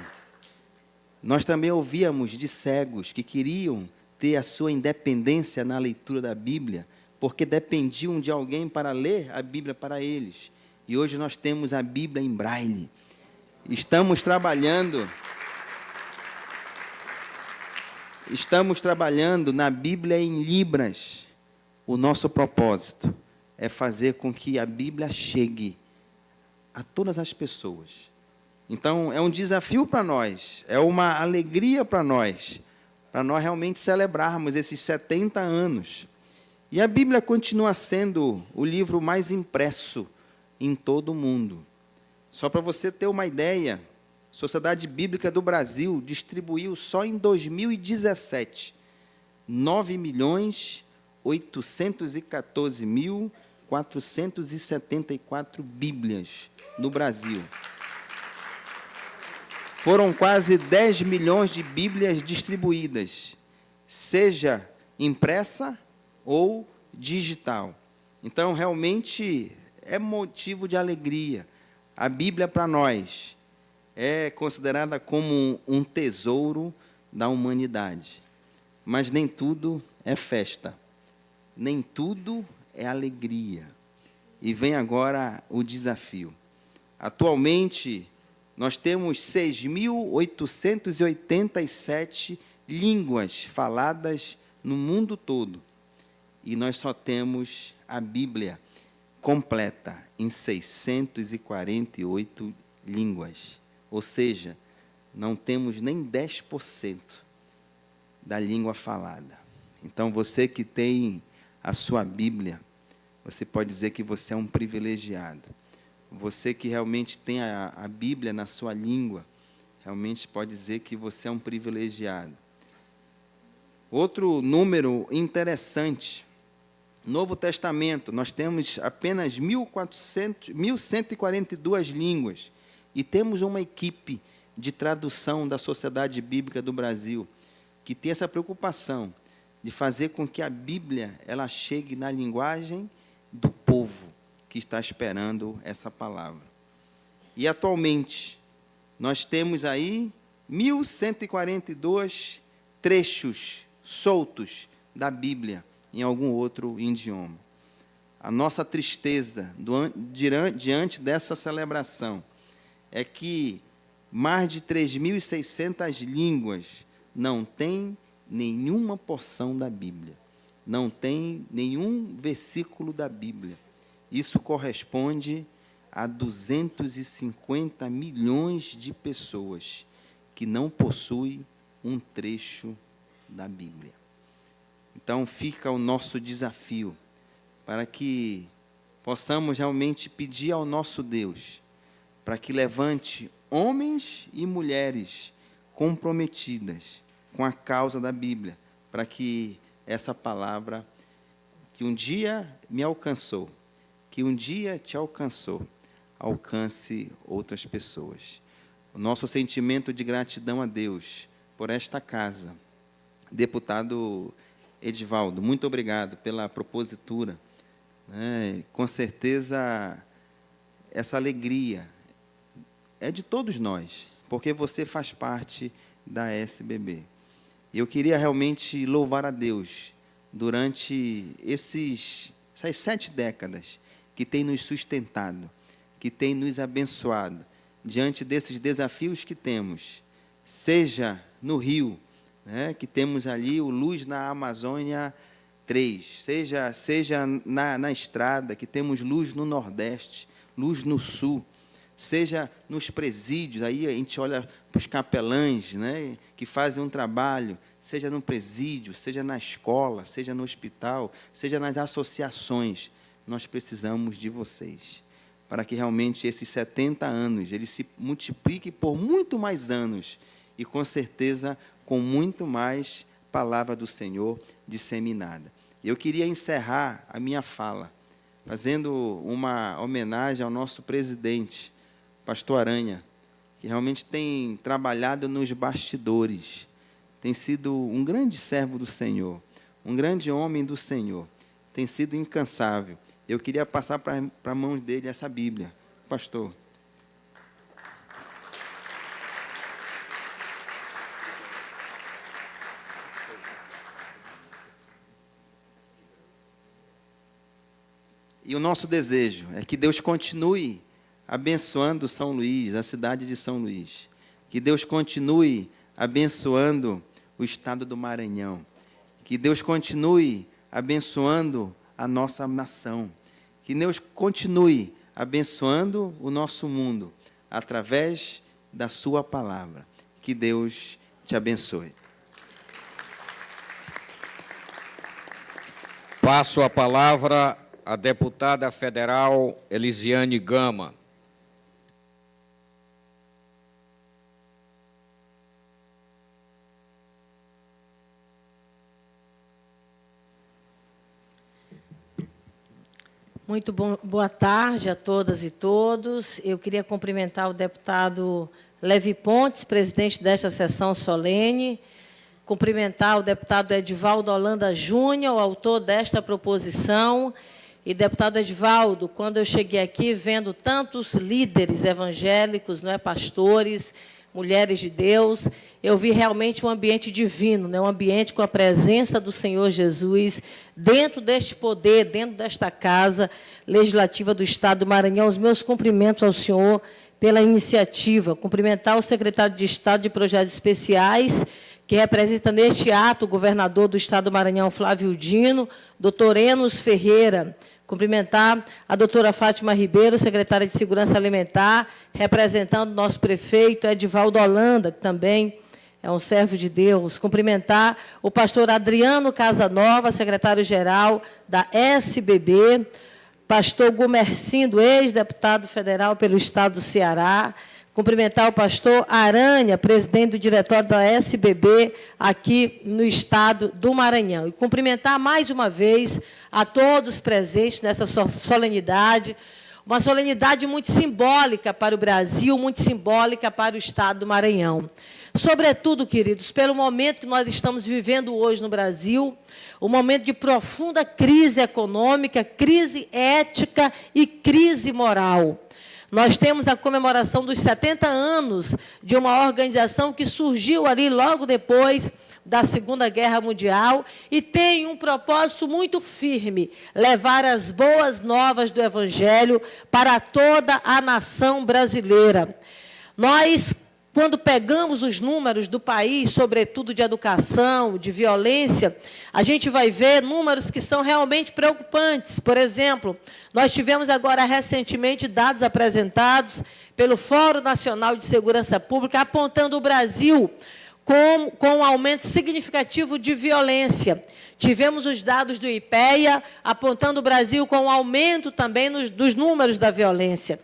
B: Nós também ouvíamos de cegos que queriam ter a sua independência na leitura da Bíblia, porque dependiam de alguém para ler a Bíblia para eles. E hoje nós temos a Bíblia em braille. Estamos trabalhando na Bíblia em Libras. O nosso propósito é fazer com que a Bíblia chegue a todas as pessoas. Então, é um desafio para nós, é uma alegria para nós realmente celebrarmos esses 70 anos. E a Bíblia continua sendo o livro mais impresso em todo o mundo. Só para você ter uma ideia, a Sociedade Bíblica do Brasil distribuiu só em 2017 9.814.474 Bíblias no Brasil. Foram quase 10 milhões de Bíblias distribuídas, seja impressa ou digital. Então, realmente, é motivo de alegria. A Bíblia, para nós, é considerada como um tesouro da humanidade. Mas nem tudo é festa, nem tudo é alegria. E vem agora o desafio. Atualmente, nós temos 6.887 línguas faladas no mundo todo. E nós só temos a Bíblia completa em 648 línguas. Ou seja, não temos nem 10% da língua falada. Então, você que tem a sua Bíblia, você pode dizer que você é um privilegiado. Você que realmente tem a Bíblia na sua língua, realmente pode dizer que você é um privilegiado. Outro número interessante, Novo Testamento, nós temos apenas 1.142 línguas, e temos uma equipe de tradução da Sociedade Bíblica do Brasil, que tem essa preocupação de fazer com que a Bíblia ela chegue na linguagem do povo que está esperando essa palavra. E, atualmente, nós temos aí 1.142 trechos soltos da Bíblia em algum outro idioma. A nossa tristeza diante dessa celebração é que mais de 3.600 línguas não têm nenhuma porção da Bíblia, não tem nenhum versículo da Bíblia. Isso corresponde a 250 milhões de pessoas que não possuem um trecho da Bíblia. Então, fica o nosso desafio para que possamos realmente pedir ao nosso Deus para que levante homens e mulheres comprometidas com a causa da Bíblia, para que essa palavra que um dia me alcançou, que um dia te alcançou, alcance outras pessoas. O nosso sentimento de gratidão a Deus por esta casa. Deputado Edivaldo, muito obrigado pela propositura. Com certeza, essa alegria é de todos nós, porque você faz parte da SBB. Eu queria realmente louvar a Deus durante essas 7 décadas que tem nos sustentado, que tem nos abençoado, diante desses desafios que temos, seja no Rio, que temos ali o Luz na Amazônia 3, seja na estrada, que temos luz no Nordeste, luz no Sul, seja nos presídios, aí a gente olha para os capelães, que fazem um trabalho, seja no presídio, seja na escola, seja no hospital, seja nas associações, nós precisamos de vocês, para que realmente esses 70 anos, eles se multipliquem por muito mais anos, e com certeza com muito mais palavra do Senhor disseminada. Eu queria encerrar a minha fala, fazendo uma homenagem ao nosso presidente, pastor Aranha, que realmente tem trabalhado nos bastidores, tem sido um grande servo do Senhor, um grande homem do Senhor, tem sido incansável. Eu queria passar para a mão dele essa Bíblia. Pastor. E o nosso desejo é que Deus continue abençoando São Luís, a cidade de São Luís. Que Deus continue abençoando o estado do Maranhão. Que Deus continue abençoando a nossa nação. Que Deus continue abençoando o nosso mundo através da sua palavra. Que Deus te abençoe.
C: Passo a palavra à deputada federal Elisiane Gama.
D: Muito boa tarde a todas e todos. Eu queria cumprimentar o deputado Levi Pontes, presidente desta sessão solene, cumprimentar o deputado Edivaldo Holanda Júnior, o autor desta proposição. E, deputado Edivaldo, quando eu cheguei aqui, vendo tantos líderes evangélicos, pastores, mulheres de Deus, eu vi realmente um ambiente divino, um ambiente com a presença do Senhor Jesus, dentro deste poder, dentro desta casa legislativa do Estado do Maranhão. Os meus cumprimentos ao senhor pela iniciativa. Cumprimentar o secretário de Estado de Projetos Especiais, que representa neste ato o governador do Estado do Maranhão, Flávio Dino, doutor Enos Ferreira. Cumprimentar a doutora Fátima Ribeiro, secretária de Segurança Alimentar, representando o nosso prefeito, Edivaldo Holanda, que também é um servo de Deus. Cumprimentar o pastor Adriano Casanova, secretário-geral da SBB, pastor Gumercindo, ex-deputado federal pelo Estado do Ceará. Cumprimentar o pastor Aranha, presidente do diretório da SBB, aqui no Estado do Maranhão. E cumprimentar mais uma vez a todos presentes nessa solenidade, uma solenidade muito simbólica para o Brasil, muito simbólica para o Estado do Maranhão. Sobretudo, queridos, pelo momento que nós estamos vivendo hoje no Brasil, um momento de profunda crise econômica, crise ética e crise moral. Nós temos a comemoração dos 70 anos de uma organização que surgiu ali logo depois da Segunda Guerra Mundial e tem um propósito muito firme, levar as boas novas do Evangelho para toda a nação brasileira. Nós, quando pegamos os números do país, sobretudo de educação, de violência, a gente vai ver números que são realmente preocupantes. Por exemplo, nós tivemos agora recentemente dados apresentados pelo Fórum Nacional de Segurança Pública, apontando o Brasil com um aumento significativo de violência. Tivemos os dados do IPEA, apontando o Brasil com um aumento também dos números da violência.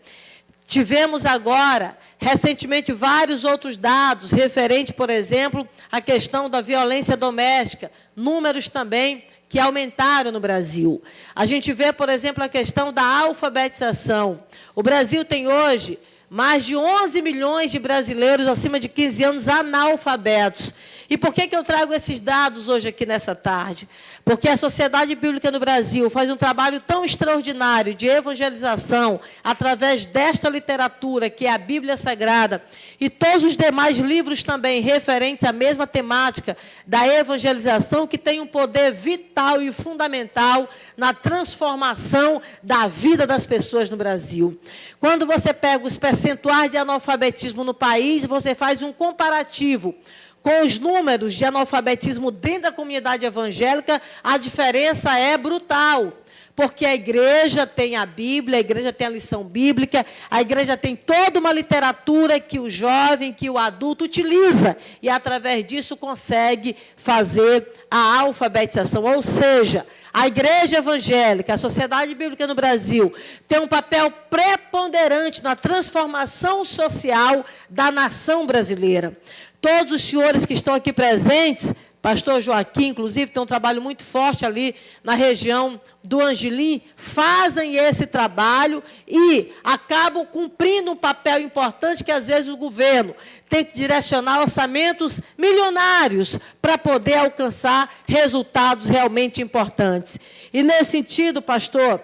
D: Tivemos agora, recentemente, vários outros dados, referente, por exemplo, à questão da violência doméstica, números também que aumentaram no Brasil. A gente vê, por exemplo, a questão da alfabetização. O Brasil tem hoje mais de 11 milhões de brasileiros acima de 15 anos analfabetos. E por que eu trago esses dados hoje aqui nessa tarde? Porque a Sociedade Bíblica no Brasil faz um trabalho tão extraordinário de evangelização através desta literatura, que é a Bíblia Sagrada, e todos os demais livros também referentes à mesma temática da evangelização, que tem um poder vital e fundamental na transformação da vida das pessoas no Brasil. Quando você pega os percentuais de analfabetismo no país, você faz um comparativo com os números de analfabetismo dentro da comunidade evangélica, a diferença é brutal. Porque a igreja tem a Bíblia, a igreja tem a lição bíblica, a igreja tem toda uma literatura que o jovem, que o adulto utiliza, e através disso consegue fazer a alfabetização. Ou seja, a igreja evangélica, a Sociedade Bíblica no Brasil, tem um papel preponderante na transformação social da nação brasileira. Todos os senhores que estão aqui presentes, pastor Joaquim, inclusive, tem um trabalho muito forte ali na região do Angelim, fazem esse trabalho e acabam cumprindo um papel importante que, às vezes, o governo tem que direcionar orçamentos milionários para poder alcançar resultados realmente importantes. E, nesse sentido, pastor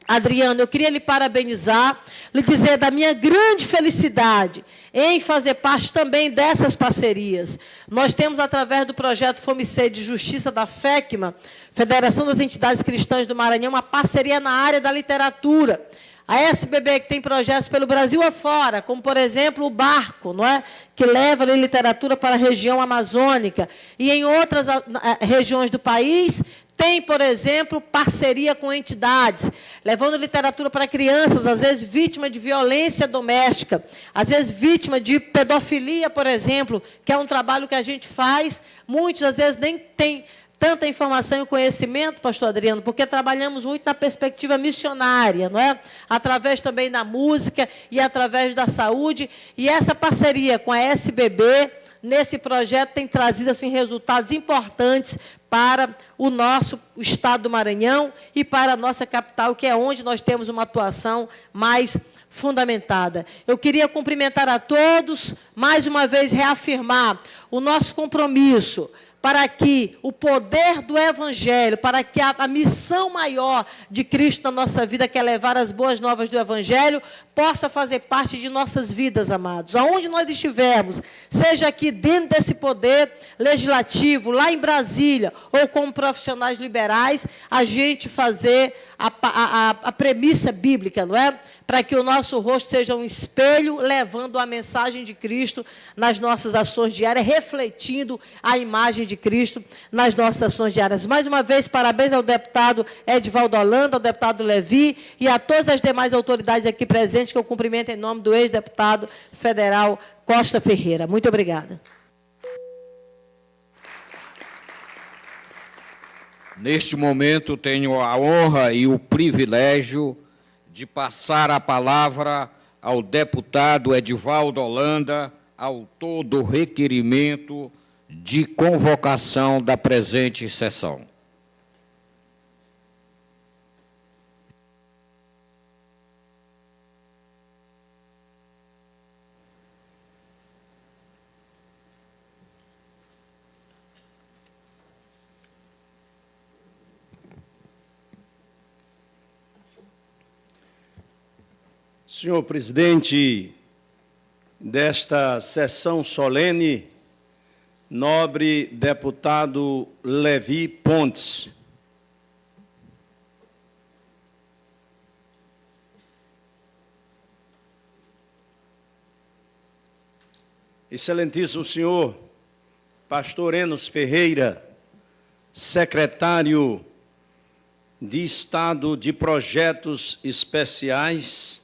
D: Adriano, eu queria lhe parabenizar, lhe dizer da minha grande felicidade em fazer parte também dessas parcerias. Nós temos, através do projeto Fome-C de Justiça da FECMA, Federação das Entidades Cristãs do Maranhão, uma parceria na área da literatura. A SBB, que tem projetos pelo Brasil afora, como, por exemplo, o Barco, não é? Que leva a literatura para a região amazônica. E em outras regiões do país, tem, por exemplo, parceria com entidades, levando literatura para crianças, às vezes vítima de violência doméstica, às vezes vítima de pedofilia, por exemplo, que é um trabalho que a gente faz, muitos, às vezes, nem têm tanta informação e conhecimento, pastor Adriano, porque trabalhamos muito na perspectiva missionária, não é? Através também da música e através da saúde, e essa parceria com a SBB, nesse projeto, tem trazido assim, resultados importantes para o estado do Maranhão e para a nossa capital, que é onde nós temos uma atuação mais fundamentada. Eu queria cumprimentar a todos, mais uma vez reafirmar o nosso compromisso para que o poder do Evangelho, para que a missão maior de Cristo na nossa vida, que é levar as boas novas do Evangelho, possa fazer parte de nossas vidas, amados. Aonde nós estivermos, seja aqui dentro desse poder legislativo, lá em Brasília, ou como profissionais liberais, a gente fazer a premissa bíblica, não é? Para que o nosso rosto seja um espelho, levando a mensagem de Cristo nas nossas ações diárias, refletindo a imagem de Cristo nas nossas ações diárias. Mais uma vez, parabéns ao deputado Edivaldo Holanda, ao deputado Levi e a todas as demais autoridades aqui presentes, que eu cumprimento em nome do ex-deputado federal Costa Ferreira. Muito obrigada.
C: Neste momento, tenho a honra e o privilégio de passar a palavra ao deputado Edivaldo Holanda, autor do requerimento de convocação da presente sessão.
A: Senhor presidente desta sessão solene, nobre deputado Levi Pontes, excelentíssimo senhor pastor Enos Ferreira, secretário de Estado de Projetos Especiais,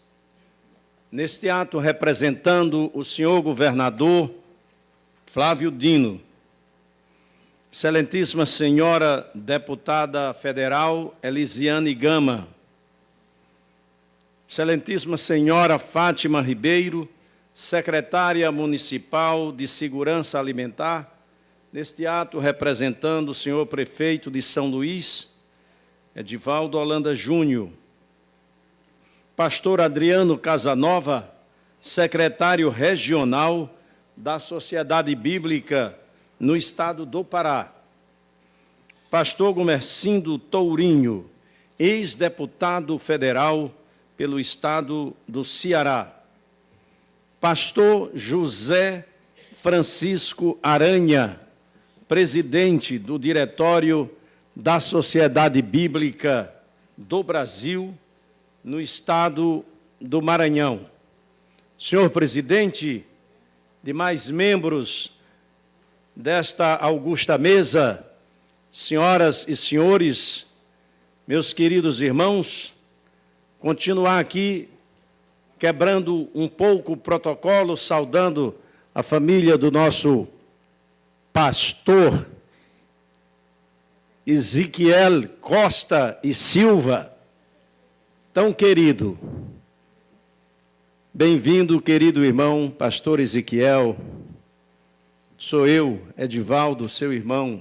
A: neste ato representando o senhor governador Flávio Dino, excelentíssima senhora deputada federal Elisiane Gama, excelentíssima senhora Fátima Ribeiro, secretária municipal de Segurança Alimentar, neste ato representando o senhor prefeito de São Luís, Edivaldo Holanda Júnior, pastor Adriano Casanova, secretário regional da Sociedade Bíblica no estado do Pará, pastor Gumercindo Tourinho, ex-deputado federal pelo estado do Ceará, pastor José Francisco Aranha, presidente do Diretório da Sociedade Bíblica do Brasil, no estado do Maranhão. Senhor presidente, demais membros desta augusta mesa, senhoras e senhores, meus queridos irmãos, continuar aqui quebrando um pouco o protocolo, saudando a família do nosso pastor Ezequiel Costa e Silva, tão querido. Bem-vindo, querido irmão, pastor Ezequiel. Sou eu, Edivaldo, seu irmão,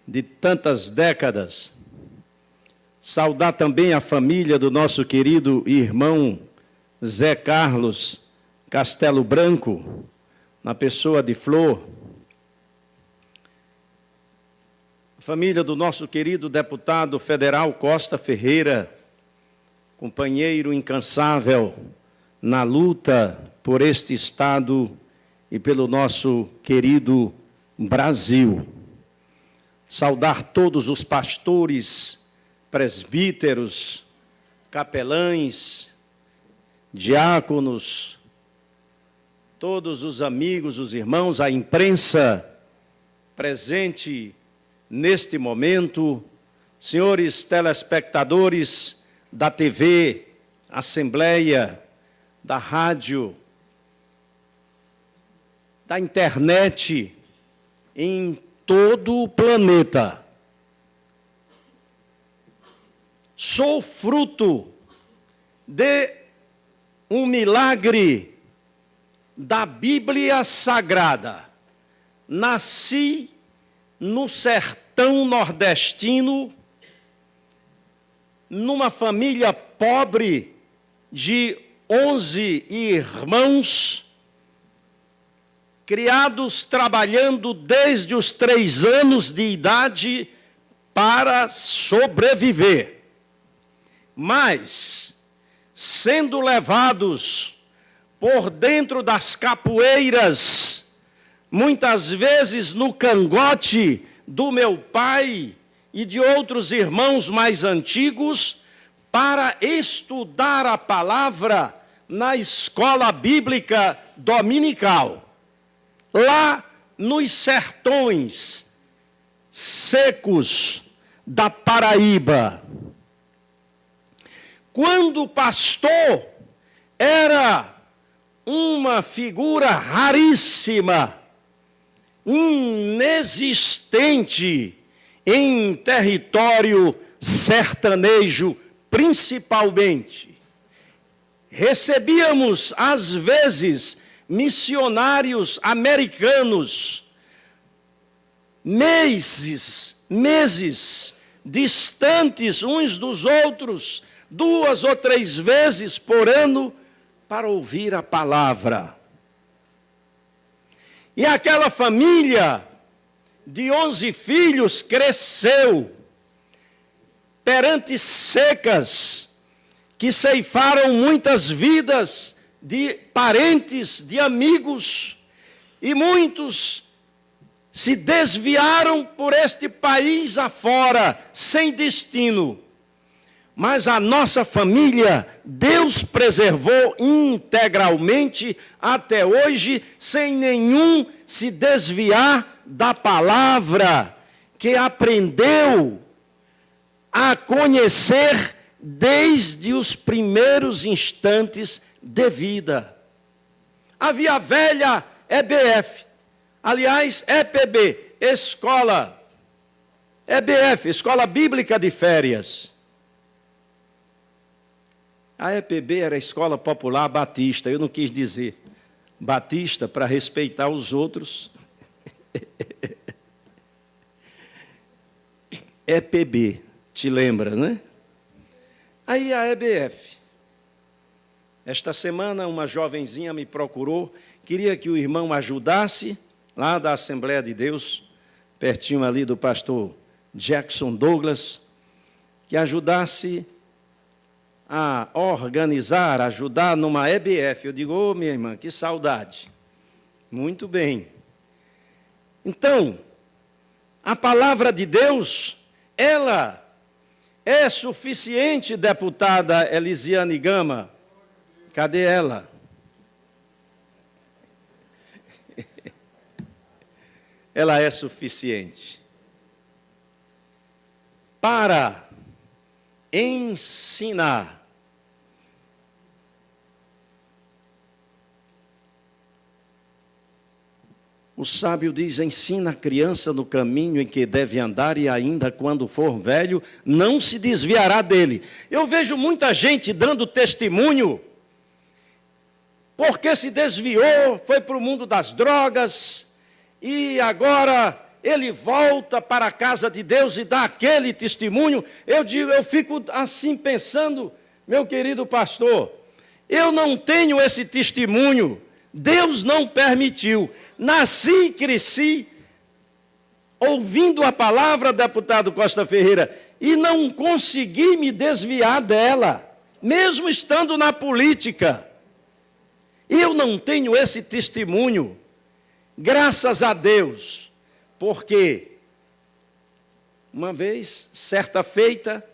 A: de tantas décadas. Saudar também a família do nosso querido irmão Zé Carlos Castelo Branco, na pessoa de Flor. A família do nosso querido deputado federal Costa Ferreira, companheiro incansável na luta por este Estado e pelo nosso querido Brasil. Saudar todos os pastores, presbíteros, capelães, diáconos, todos os amigos, os irmãos, a imprensa presente neste momento, senhores telespectadores da TV, Assembleia, da rádio, da internet, em todo o planeta. Sou fruto de um milagre da Bíblia Sagrada. Nasci no sertão nordestino, numa família pobre de 11 irmãos, criados trabalhando desde os 3 anos de idade para sobreviver. Mas, sendo levados por dentro das capoeiras, muitas vezes no cangote do meu pai e de outros irmãos mais antigos, para estudar a palavra na escola bíblica dominical. Lá nos sertões secos da Paraíba. Quando o pastor era uma figura raríssima, inexistente em território sertanejo, principalmente. Recebíamos, às vezes, missionários americanos, meses distantes uns dos outros, 2 ou 3 vezes por ano, para ouvir a palavra. E aquela família de 11 filhos cresceu perante secas que ceifaram muitas vidas de parentes, de amigos, e muitos se desviaram por este país afora, sem destino. Mas a nossa família, Deus preservou integralmente até hoje, sem nenhum se desviar da palavra que aprendeu a conhecer desde os primeiros instantes de vida. Havia a velha EBF, aliás, EPB, Escola EBF, Escola Bíblica de Férias. A EPB era a Escola Popular Batista, eu não quis dizer Batista para respeitar os outros. EPB, te lembra, né? Aí a EBF. Esta semana uma jovenzinha me procurou, queria que o irmão ajudasse, lá da Assembleia de Deus, pertinho ali do pastor Jackson Douglas, que ajudasse a organizar, ajudar numa EBF. Eu digo, ô, minha irmã, que saudade. Muito bem. Então, a palavra de Deus, ela é suficiente, deputada Elisiane Gama. Cadê ela? Ela é suficiente para ensinar. O sábio diz, ensina a criança no caminho em que deve andar e ainda quando for velho, não se desviará dele. Eu vejo muita gente dando testemunho, porque se desviou, foi para o mundo das drogas, e agora ele volta para a casa de Deus e dá aquele testemunho. Eu fico assim pensando, meu querido pastor, eu não tenho esse testemunho, Deus não permitiu. Nasci e cresci ouvindo a palavra, deputado Costa Ferreira, e não consegui me desviar dela, mesmo estando na política. Eu não tenho esse testemunho, graças a Deus, porque uma vez, certa feita,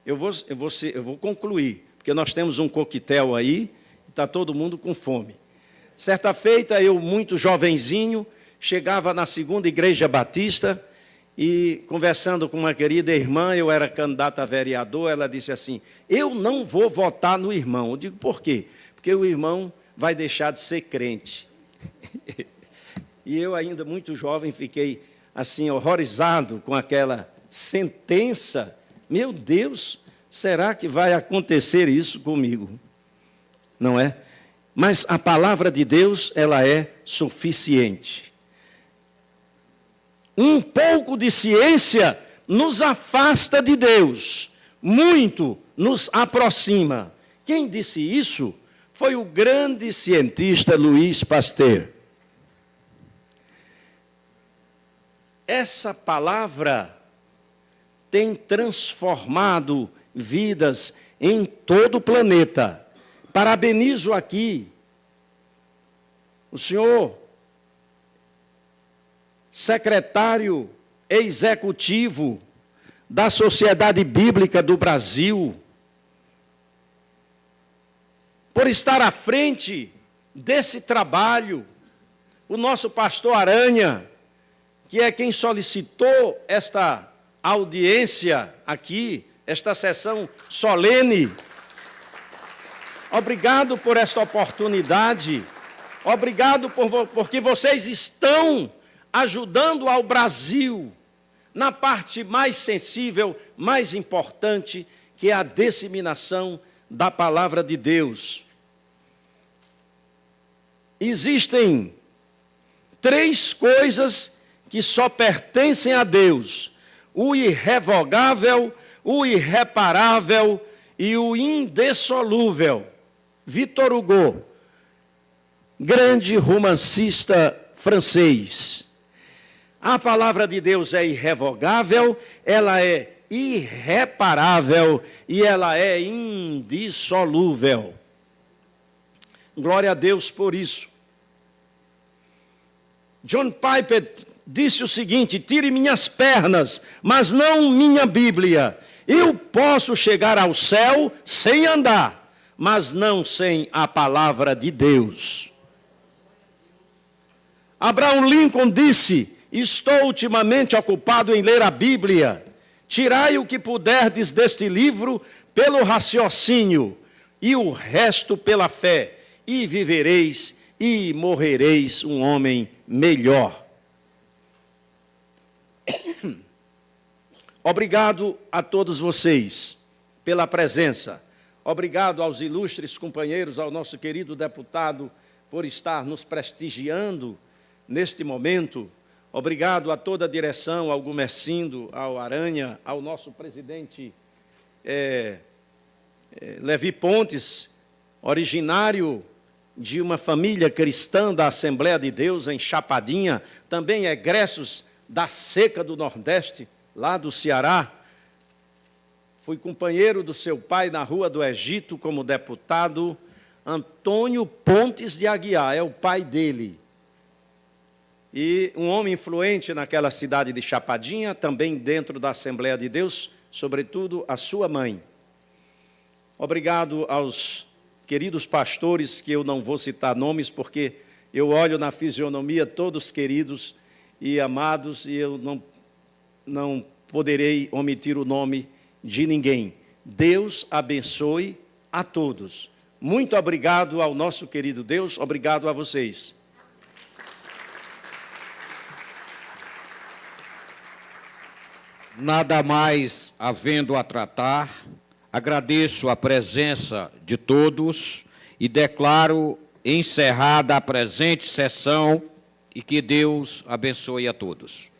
A: eu vou concluir, porque nós temos um coquetel aí, e está todo mundo com fome. Certa feita, eu, muito jovenzinho, chegava na 2ª Igreja Batista e, conversando com uma querida irmã, eu era candidato a vereador, ela disse assim, eu não vou votar no irmão. Eu digo, por quê? Porque o irmão vai deixar de ser crente. E eu, ainda muito jovem, fiquei assim, horrorizado com aquela sentença. Meu Deus, será que vai acontecer isso comigo? Não é? Mas a palavra de Deus, ela é suficiente. Um pouco de ciência nos afasta de Deus, muito nos aproxima. Quem disse isso foi o grande cientista Louis Pasteur. Essa palavra tem transformado vidas em todo o planeta. Parabenizo aqui o senhor secretário executivo da Sociedade Bíblica do Brasil, por estar à frente desse trabalho, o nosso pastor Aranha, que é quem solicitou esta audiência aqui, esta sessão solene. Obrigado por esta oportunidade, obrigado porque vocês estão ajudando ao Brasil na parte mais sensível, mais importante, que é a disseminação da palavra de Deus. Existem 3 coisas que só pertencem a Deus: o irrevogável, o irreparável e o indissolúvel. Victor Hugo, grande romancista francês. A palavra de Deus é irrevogável, ela é irreparável e ela é indissolúvel. Glória a Deus por isso. John Piper disse o seguinte: tire minhas pernas, mas não minha Bíblia. Eu posso chegar ao céu sem andar, mas não sem a palavra de Deus. Abraham Lincoln disse: estou ultimamente ocupado em ler a Bíblia. Tirai o que puderdes deste livro pelo raciocínio, e o resto pela fé, e vivereis e morrereis um homem melhor. Obrigado a todos vocês pela presença. Obrigado aos ilustres companheiros, ao nosso querido deputado, por estar nos prestigiando neste momento. Obrigado a toda a direção, ao Gumercindo, ao Aranha, ao nosso presidente Levi Pontes, originário de uma família cristã da Assembleia de Deus em Chapadinha, também egressos da Seca do Nordeste, lá do Ceará. Fui companheiro do seu pai na Rua do Egito como deputado. Antônio Pontes de Aguiar é o pai dele. E um homem influente naquela cidade de Chapadinha, também dentro da Assembleia de Deus, sobretudo a sua mãe. Obrigado aos queridos pastores, que eu não vou citar nomes, porque eu olho na fisionomia todos queridos e amados, e eu não poderei omitir o nome de ninguém. Deus abençoe a todos. Muito obrigado ao nosso querido Deus, obrigado a vocês.
C: Nada mais havendo a tratar, agradeço a presença de todos e declaro encerrada a presente sessão e que Deus abençoe a todos.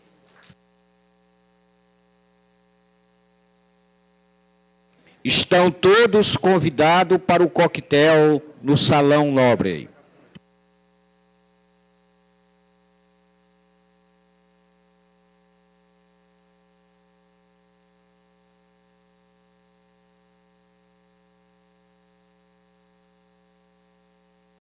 C: Estão todos convidados para o coquetel no Salão Nobre.